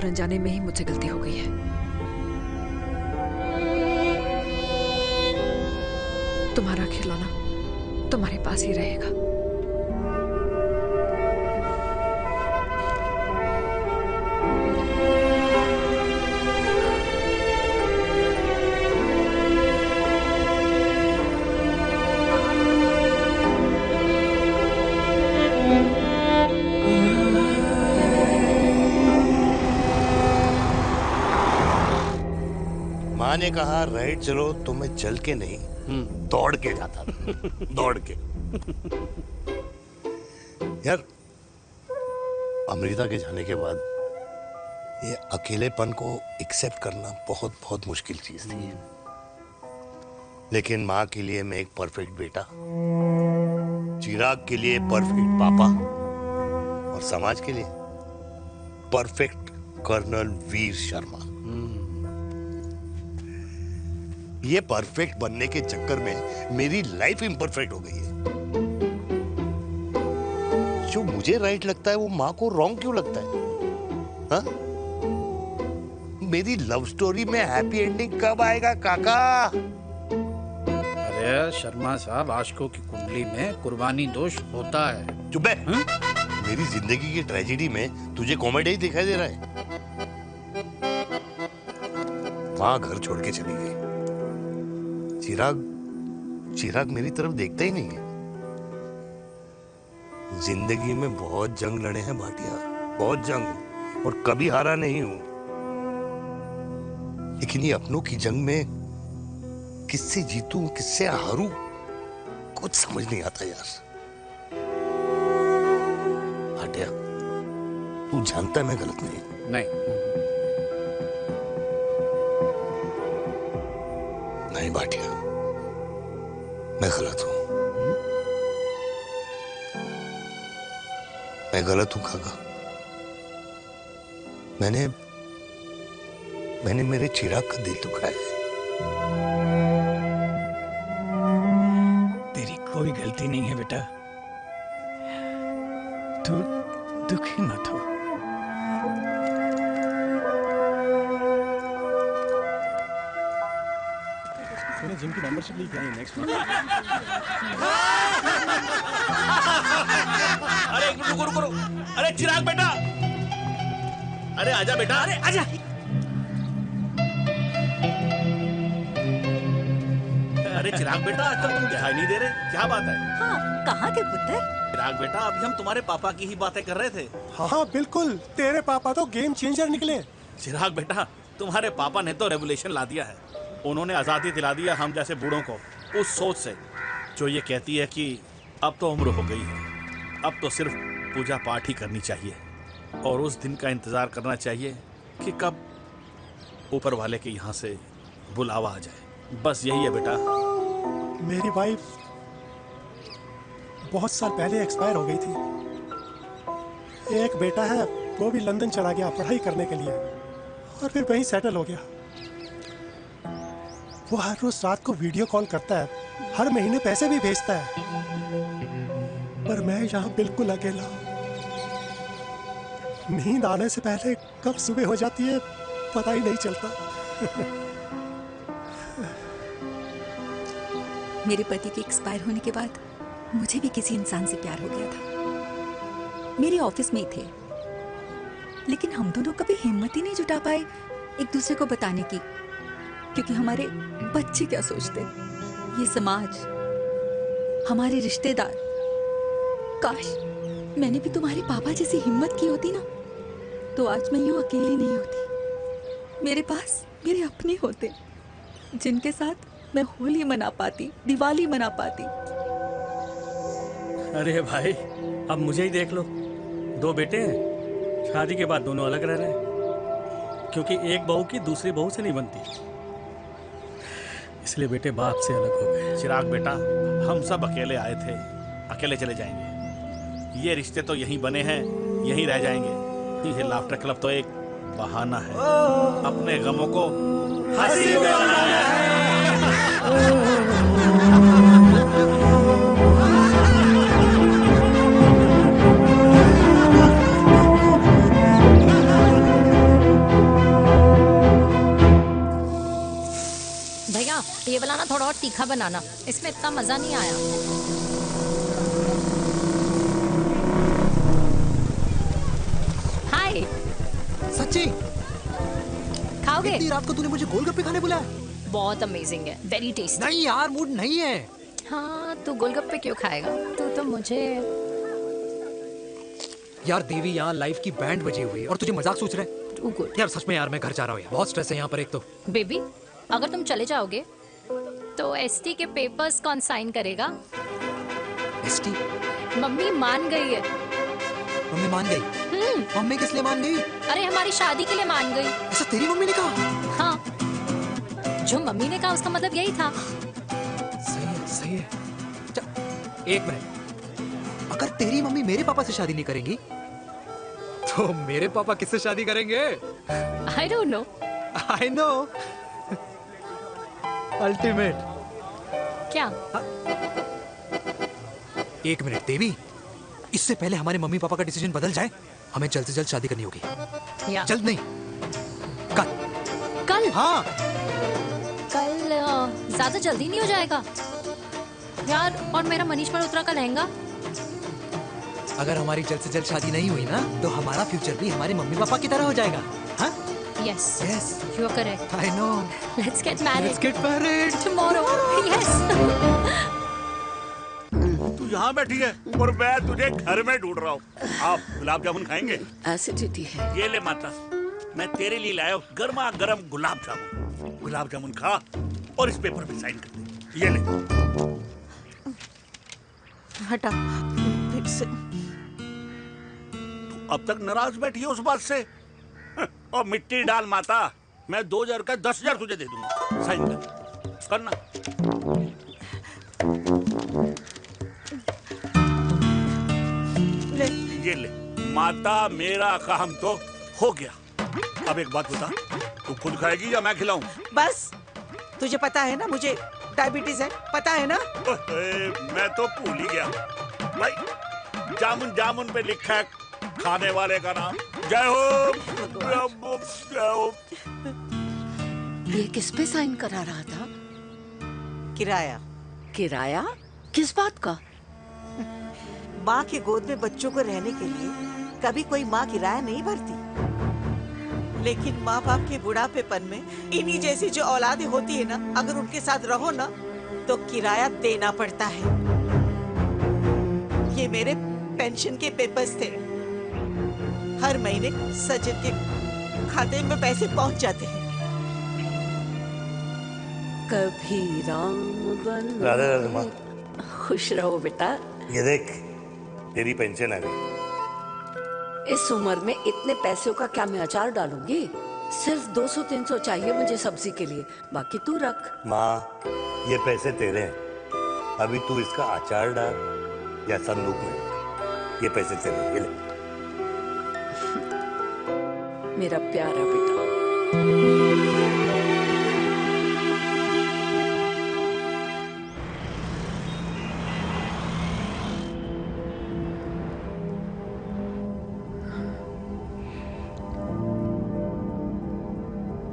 अनजाने में ही मुझसे गलती हो गई है। तुम्हारा खिलौना तुम्हारे पास ही रहेगा। माँ ने कहा राइट चलो तो मैं चल के नहीं दौड़ के जाता था। दौड़ के। यार अमृता के जाने के बाद ये अकेलेपन को एक्सेप्ट करना बहुत बहुत मुश्किल चीज थी। लेकिन माँ के लिए मैं एक परफेक्ट बेटा, चिराग के लिए परफेक्ट पापा और समाज के लिए परफेक्ट कर्नल वीर शर्मा। ये परफेक्ट बनने के चक्कर में मेरी लाइफ इम्परफेक्ट हो गई है। जो मुझे राइट लगता है वो माँ को रॉन्ग क्यों लगता है? हा? मेरी लव स्टोरी में हैप्पी एंडिंग कब आएगा काका? अरे शर्मा साहब, आशिकों की कुंडली में कुर्बानी दोष होता है। चुप है। मेरी जिंदगी की ट्रेजेडी में तुझे कॉमेडी ही दिखाई दे रहा है। माँ घर छोड़ के चली गई। चिराग मेरी तरफ देखता ही नहीं है। जिंदगी में बहुत जंग लड़े हैं भाटिया, बहुत जंग, और कभी हारा नहीं हूं। लेकिन ये अपनों की जंग में किससे जीतूं किससे हारूं कुछ समझ नहीं आता यार। भाटिया तू जानता है मैं गलत नहीं। नहीं भाटिया, मैं गलत हूं। मैं गलत हूं काका। मैंने मेरे चिराग का दिल दुखाया है। तेरी कोई गलती नहीं है बेटा, तू दुखी मत हो। मैंने जिम की मेंबरशिप ली क्या है नेक्स्ट मंथ? अरे रुको रुको रुको, अरे चिराग बेटा, अरे आजा बेटा, अरे आजा। अरे चिराग बेटा, आजकल तुम दिखाई नहीं दे रहे, क्या बात है? हाँ, कहाँ थे पुत्र? चिराग बेटा, अभी हम तुम्हारे पापा की ही बातें कर रहे थे। हाँ बिल्कुल, तेरे पापा तो गेम चेंजर निकले। चिराग बेटा, तुम्हारे पापा ने तो रेवोल्यूशन ला दिया है। उन्होंने आज़ादी दिला दिया हम जैसे बूढ़ों को, उस सोच से जो ये कहती है कि अब तो उम्र हो गई है, अब तो सिर्फ पूजा पाठ ही करनी चाहिए और उस दिन का इंतज़ार करना चाहिए कि कब ऊपर वाले के यहाँ से बुलावा आ जाए। बस यही है बेटा। मेरी वाइफ बहुत साल पहले एक्सपायर हो गई थी। एक बेटा है, वो भी लंदन चला गया पढ़ाई करने के लिए और फिर वहीं सेटल हो गया। वो हर रोज रात को वीडियो कॉल करता है, हर महीने पैसे भी भेजता है, पर मैं यहाँ बिल्कुल अकेला हूँ। नींद आने से पहले कब सुबह हो जाती है पता ही नहीं चलता। मेरे पति के एक्सपायर होने के बाद मुझे भी किसी इंसान से प्यार हो गया था। मेरे ऑफिस में ही थे, लेकिन हम दोनों कभी हिम्मत ही नहीं जुटा पाए एक दूसरे को बताने की, क्योंकि हमारे बच्चे क्या सोचते, ये समाज, हमारे रिश्तेदार। काश मैंने भी तुम्हारे पापा जैसी हिम्मत की होती ना, तो आज मैं यूं अकेली नहीं होती। मेरे पास मेरे अपने होते जिनके साथ मैं होली मना पाती, दिवाली मना पाती। अरे भाई, अब मुझे ही देख लो, 2 बेटे हैं, शादी के बाद दोनों अलग रह रहे हैं, क्योंकि एक बहू की दूसरी बहू से नहीं बनती, इसलिए बेटे बाप से अलग हो गए। चिराग बेटा, हम सब अकेले आए थे, अकेले चले जाएंगे। ये रिश्ते तो यहीं बने हैं, यहीं रह जाएंगे। ये लाफ्टर क्लब तो एक बहाना है, अपने गमों को हंसी में बनाना है। भैया ये वाला ना थोड़ा और तीखा बनाना, इसमें इतना मजा नहीं आया। हाय। सच्ची? खाओगे? इतनी रात को तूने मुझे गोलगप्पे खाने बुलाया? बहुत अमेजिंग है, वेरी टेस्टी। नहीं यार, मूड नहीं है। हाँ, तू गोलगप्पे क्यों खाएगा? तू तो मुझे। यार देवी, यहाँ लाइफ की बैंड बजी हुई है और तुझे मजाक सोच रहे हैं? यार सच में यार, मैं घर जा रहा हूँ यार, बहुत स्ट्रेस है यहाँ पर एक तो। बेबी, अगर तुम चले जाओगे तो एसटी के पेपर्स कौन साइन करेगा? एसटी? मम्मी मान गई है। मम्मी मान गई? मम्मी किस लिए मान गई? अरे हमारी शादी के लिए मान गई। ऐसा तेरी मम्मी ने कहा? हाँ, जो मम्मी ने कहा उसका मतलब यही था। सही है, सही है। एक मिनट, अगर तेरी मम्मी मेरे पापा से शादी नहीं करेंगी तो मेरे पापा किससे शादी करेंगे? I don't know. I know. Ultimate. क्या? एक मिनट देवी, इससे पहले हमारे मम्मी पापा का डिसीजन बदल जाए, हमें जल्द से जल्द शादी करनी होगी। जल्द नहीं, कल। कल? हाँ। कल ज्यादा जल्दी नहीं हो जाएगा यार? और मेरा मनीष मल्होत्रा का लहंगा? अगर हमारी जल्द से जल्द शादी नहीं हुई ना, तो हमारा फ्यूचर भी हमारे मम्मी पापा की तरह हो जाएगा। हाँ? Yes. Yes. You are correct. I know. Let's get married. Let's get married tomorrow. Yes. तू यहाँ बैठी है और मैं तुझे घर में ढूंढ रहा हूँ। आप गुलाब जामुन खाएंगे? एसिडिटी है। ये ले माता, मैं तेरे लिए लाया हूँ गर्मा गर्म गुलाब जामुन। गुलाब जामुन खा और इस पेपर पे साइन कर दे। ये ले। हटा फिर से। अब तक नाराज बैठी है उस बात से? और मिट्टी डाल माता, मैं 2000 का 10,000 तुझे दे दूंगा। साइन कर, करना। ले। ये ले माता, मेरा काम तो हो गया। अब एक बात बता, तू खुद खाएगी या मैं खिलाऊं? बस तुझे पता है ना मुझे डायबिटीज है, पता है ना? मैं तो भूल ही गया भाई। जामुन जामुन पे लिखा है खाने वाले का नाम। जय हो जय हो। ये किस पे साइन करा रहा था? किराया। किराया? किस बात का? माँ के गोद में बच्चों को रहने के लिए कभी कोई माँ किराया नहीं भरती, लेकिन माँ बाप के बुढ़ापेपन में इन्हीं जैसी जो औलादें होती है ना, अगर उनके साथ रहो ना तो किराया देना पड़ता है। ये मेरे पेंशन के पेपर्स थे। हर महीने सचिन के खाते में पैसे पहुंच जाते हैं। कभी राम बन राधे राधे माँ। खुश रहो बेटा। ये देख तेरी पेंशन आ गई। इस उम्र में इतने पैसों का क्या मैं अचार डालूंगी? सिर्फ 200-300 चाहिए मुझे सब्जी के लिए, बाकी तू रख। माँ ये पैसे तेरे हैं, अभी तू इसका अचार डाल या संदूक में। ये पैसे तेरे हैं, ये ले। मेरा प्यारा बेटा।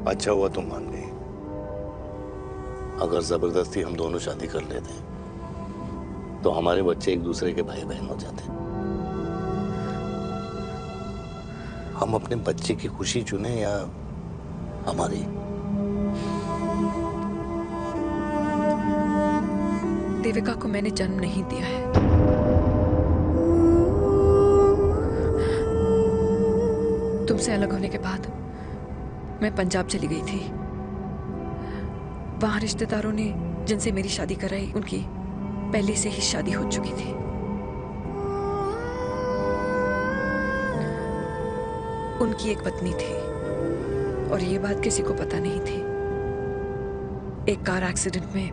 अच्छा हुआ तुम मान गई। अगर जबरदस्ती हम दोनों शादी कर लेते तो हमारे बच्चे एक दूसरे के भाई बहन हो जाते। हम अपने बच्चे की खुशी चुने या हमारी? देविका को मैंने जन्म नहीं दिया है। तुमसे अलग होने के बाद मैं पंजाब चली गई थी। वहां रिश्तेदारों ने जिनसे मेरी शादी कराई उनकी पहले से ही शादी हो चुकी थी। उनकी एक पत्नी थी और ये बात किसी को पता नहीं थी। एक कार एक्सीडेंट में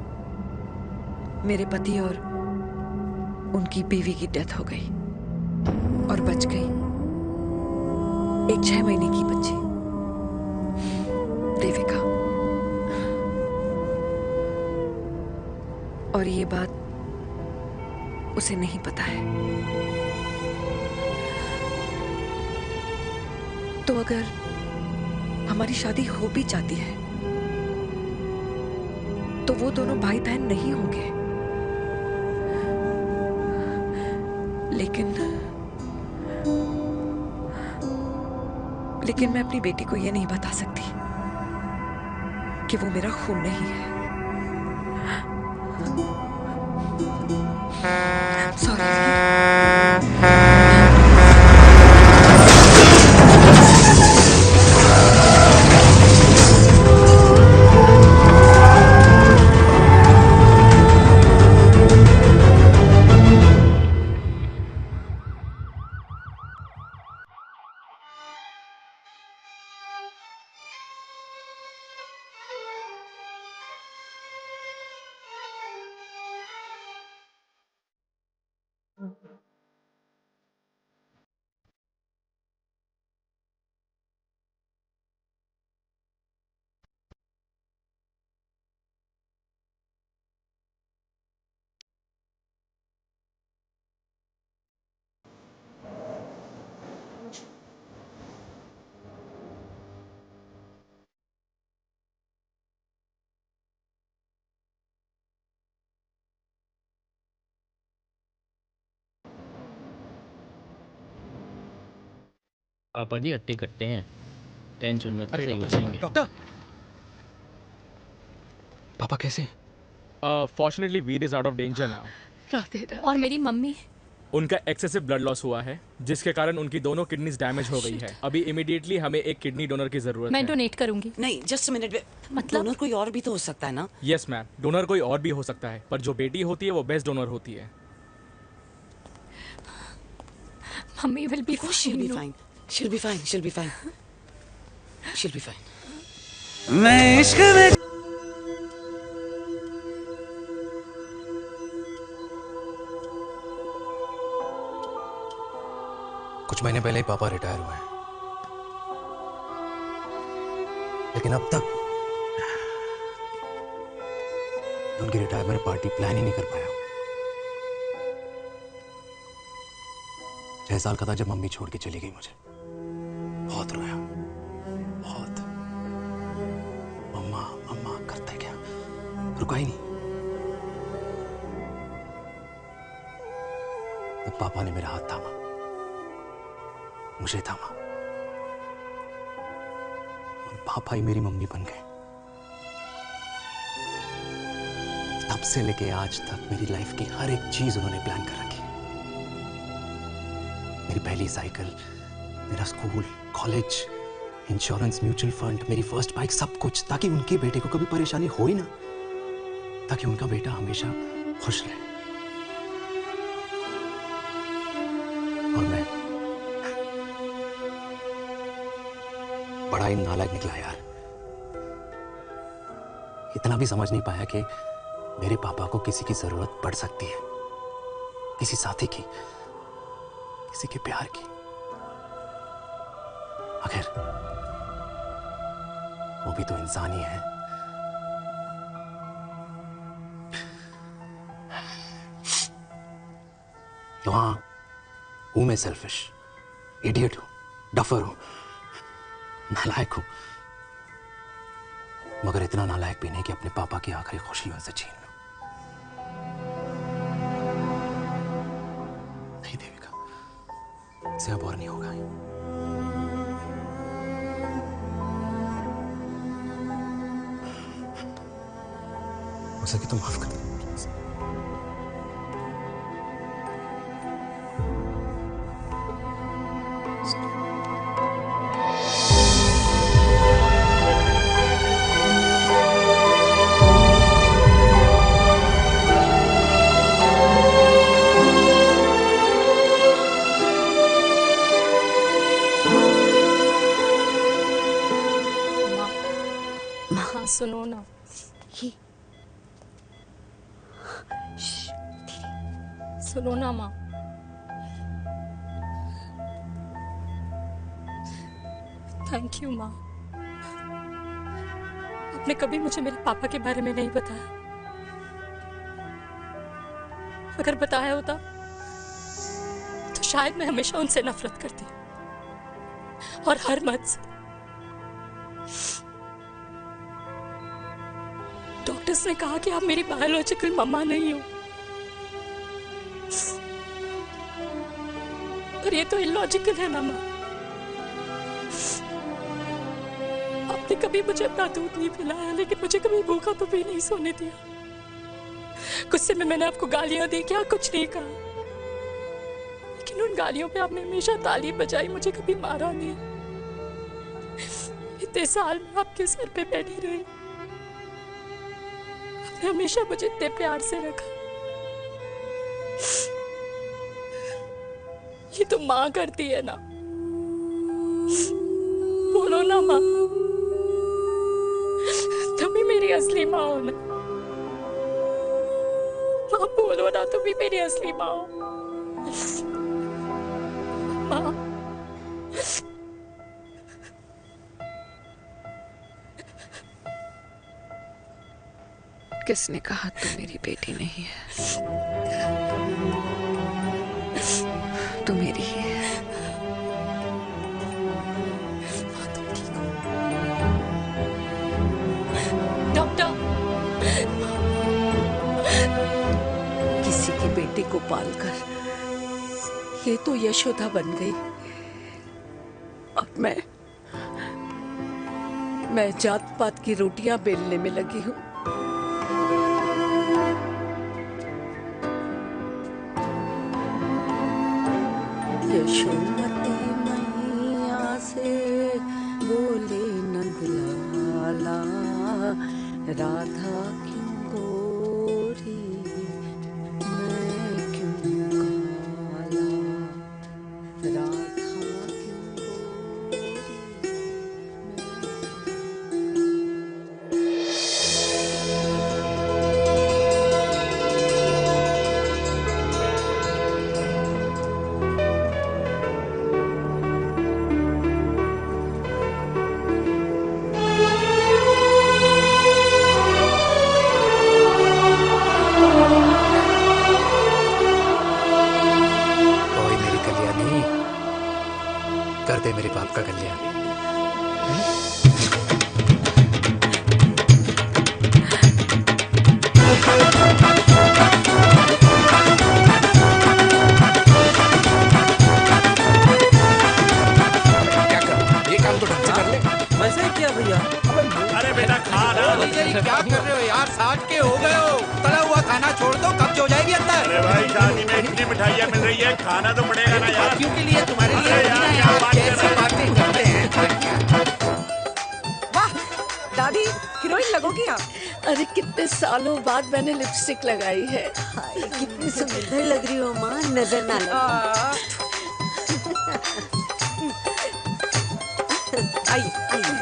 मेरे पति और उनकी बीवी की डेथ हो गई और बच गई एक 6 महीने की बच्ची देविका। और ये बात उसे नहीं पता है। तो अगर हमारी शादी हो भी जाती है तो वो दोनों भाई बहन नहीं होंगे। लेकिन मैं अपनी बेटी को ये नहीं बता सकती कि वो मेरा खून नहीं है। पापा जी हट्टे कट्टे हैं, टेंशन मत सही हो जाएंगे। डॉक्टर पापा कैसे? Fortunately Veer is out of danger now. और मेरी मम्मी? उनका एक्सेसिव ब्लड लॉस हुआ है जिसके कारण उनकी दोनों किडनीज डैमेज हो गई है। अभी इमीडिएटली हमें एक किडनी डोनर की जरूरत मैं है। डोनेट करूंगी। नहीं जस्ट मिनट, मतलब डोनर कोई और भी तो हो सकता है ना? यस मैम, डोनर कोई और भी हो सकता है, पर जो बेटी होती है वो बेस्ट डोनर होती है। Mummy will be fine. She'll be fine. She'll be fine. She'll be fine. मैं इश्क में कुछ महीने पहले ही पापा रिटायर हुए हैं। लेकिन अब तक उनकी रिटायरमेंट पार्टी प्लान ही नहीं कर पाया। 6 साल का था जब मम्मी छोड़ के चली गई मुझे। बहुत रोया, बहुत। मम्मा मम्मा करते क्या, रुका ही नहीं। तब पापा ने मेरा हाथ थामा, मुझे थामा, और पापा ही मेरी मम्मी बन गए। तब से लेके आज तक मेरी लाइफ की हर एक चीज उन्होंने प्लान कर रखी। मेरी पहली साइकिल, मेरा school, college, insurance, mutual fund, मेरी फर्स्ट बाइक, सब कुछ, ताकि उनके बेटे को कभी परेशानी हो ही ना, ताकि उनका बेटा हमेशा खुश रहे। और मैं बड़ा ही नालायक निकला यार। इतना भी समझ नहीं पाया कि मेरे पापा को किसी की जरूरत पड़ सकती है, किसी साथी की, किसी के प्यार की। आखिर वो भी तो इंसान ही है। तो हाँ, हूं मैं सेल्फिश, इडियट हूं, डफर हूं, नालायक हूं, मगर इतना नालायक भी नहीं कि अपने पापा की आखिरी खुशी उनसे छीन लूं। नहीं देविका, इससे अब और नहीं होगा। हो सके तो माफ कर दो। हाँ सुनो ना, सुनो ना माँ। थैंक यू माँ, आपने कभी मुझे मेरे पापा के बारे में नहीं बताया। अगर बताया होता तो शायद मैं हमेशा उनसे नफरत करती, और हर मत से। डॉक्टर्स ने कहा कि आप मेरी बायोलॉजिकल मम्मा नहीं हो, पर ये तो इलॉजिकल है ना माँ। आपने कभी मुझे अपना दूध नहीं पिलाया, लेकिन मुझे कभी भूखा तो भी नहीं सोने दिया। गुस्से में मैंने आपको गालियां दी, क्या कुछ नहीं कहा, लेकिन उन गालियों पे आपने हमेशा ताली बजाई, मुझे कभी मारा नहीं। इतने साल में आपके सर पे बैठी रही, आपने हमेशा मुझे इतने प्यार से रखा। ये तो माँ करती है ना, बोलो ना माँ, तुम ही मेरी असली माँ हो ना। माँ बोलो ना, तुम ही मेरी असली माँ हो। माँ किसने कहा तू मेरी बेटी नहीं है? तू मेरी ही है। डॉक्टर, किसी के बेटे को पालकर ये तो यशोदा बन गई, और मैं जात पात की रोटियां बेलने में लगी हूँ। यशोमती मैया से बोले नंदलाला, राधा क्यों गोरी मैं क्यों काला, राधा बढ़िया मिल रही है, खाना तो पड़ेगा ना यार। क्योंकि लिए तुम्हारे लिए अरे यार, क्या बात कर रहे हो? बातें करते हैं। वाह दादी हीरोइन लगोगी आप। अरे कितने सालों बाद मैंने लिपस्टिक लगाई है। कितनी सुंदर लग रही हो माँ, नजर ना लगे। आइए आइए।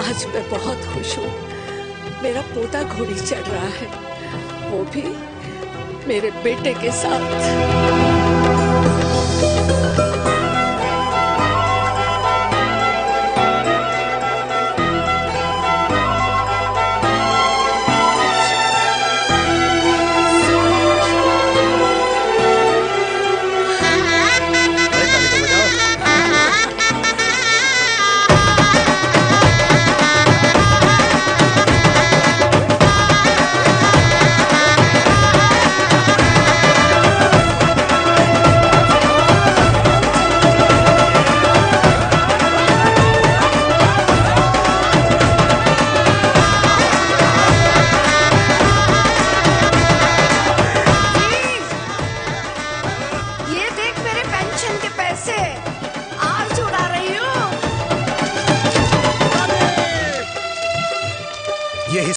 आज मैं बहुत खुश हूँ। मेरा पोता घोड़ी चढ़ रहा है, वो भी मेरे बेटे के साथ।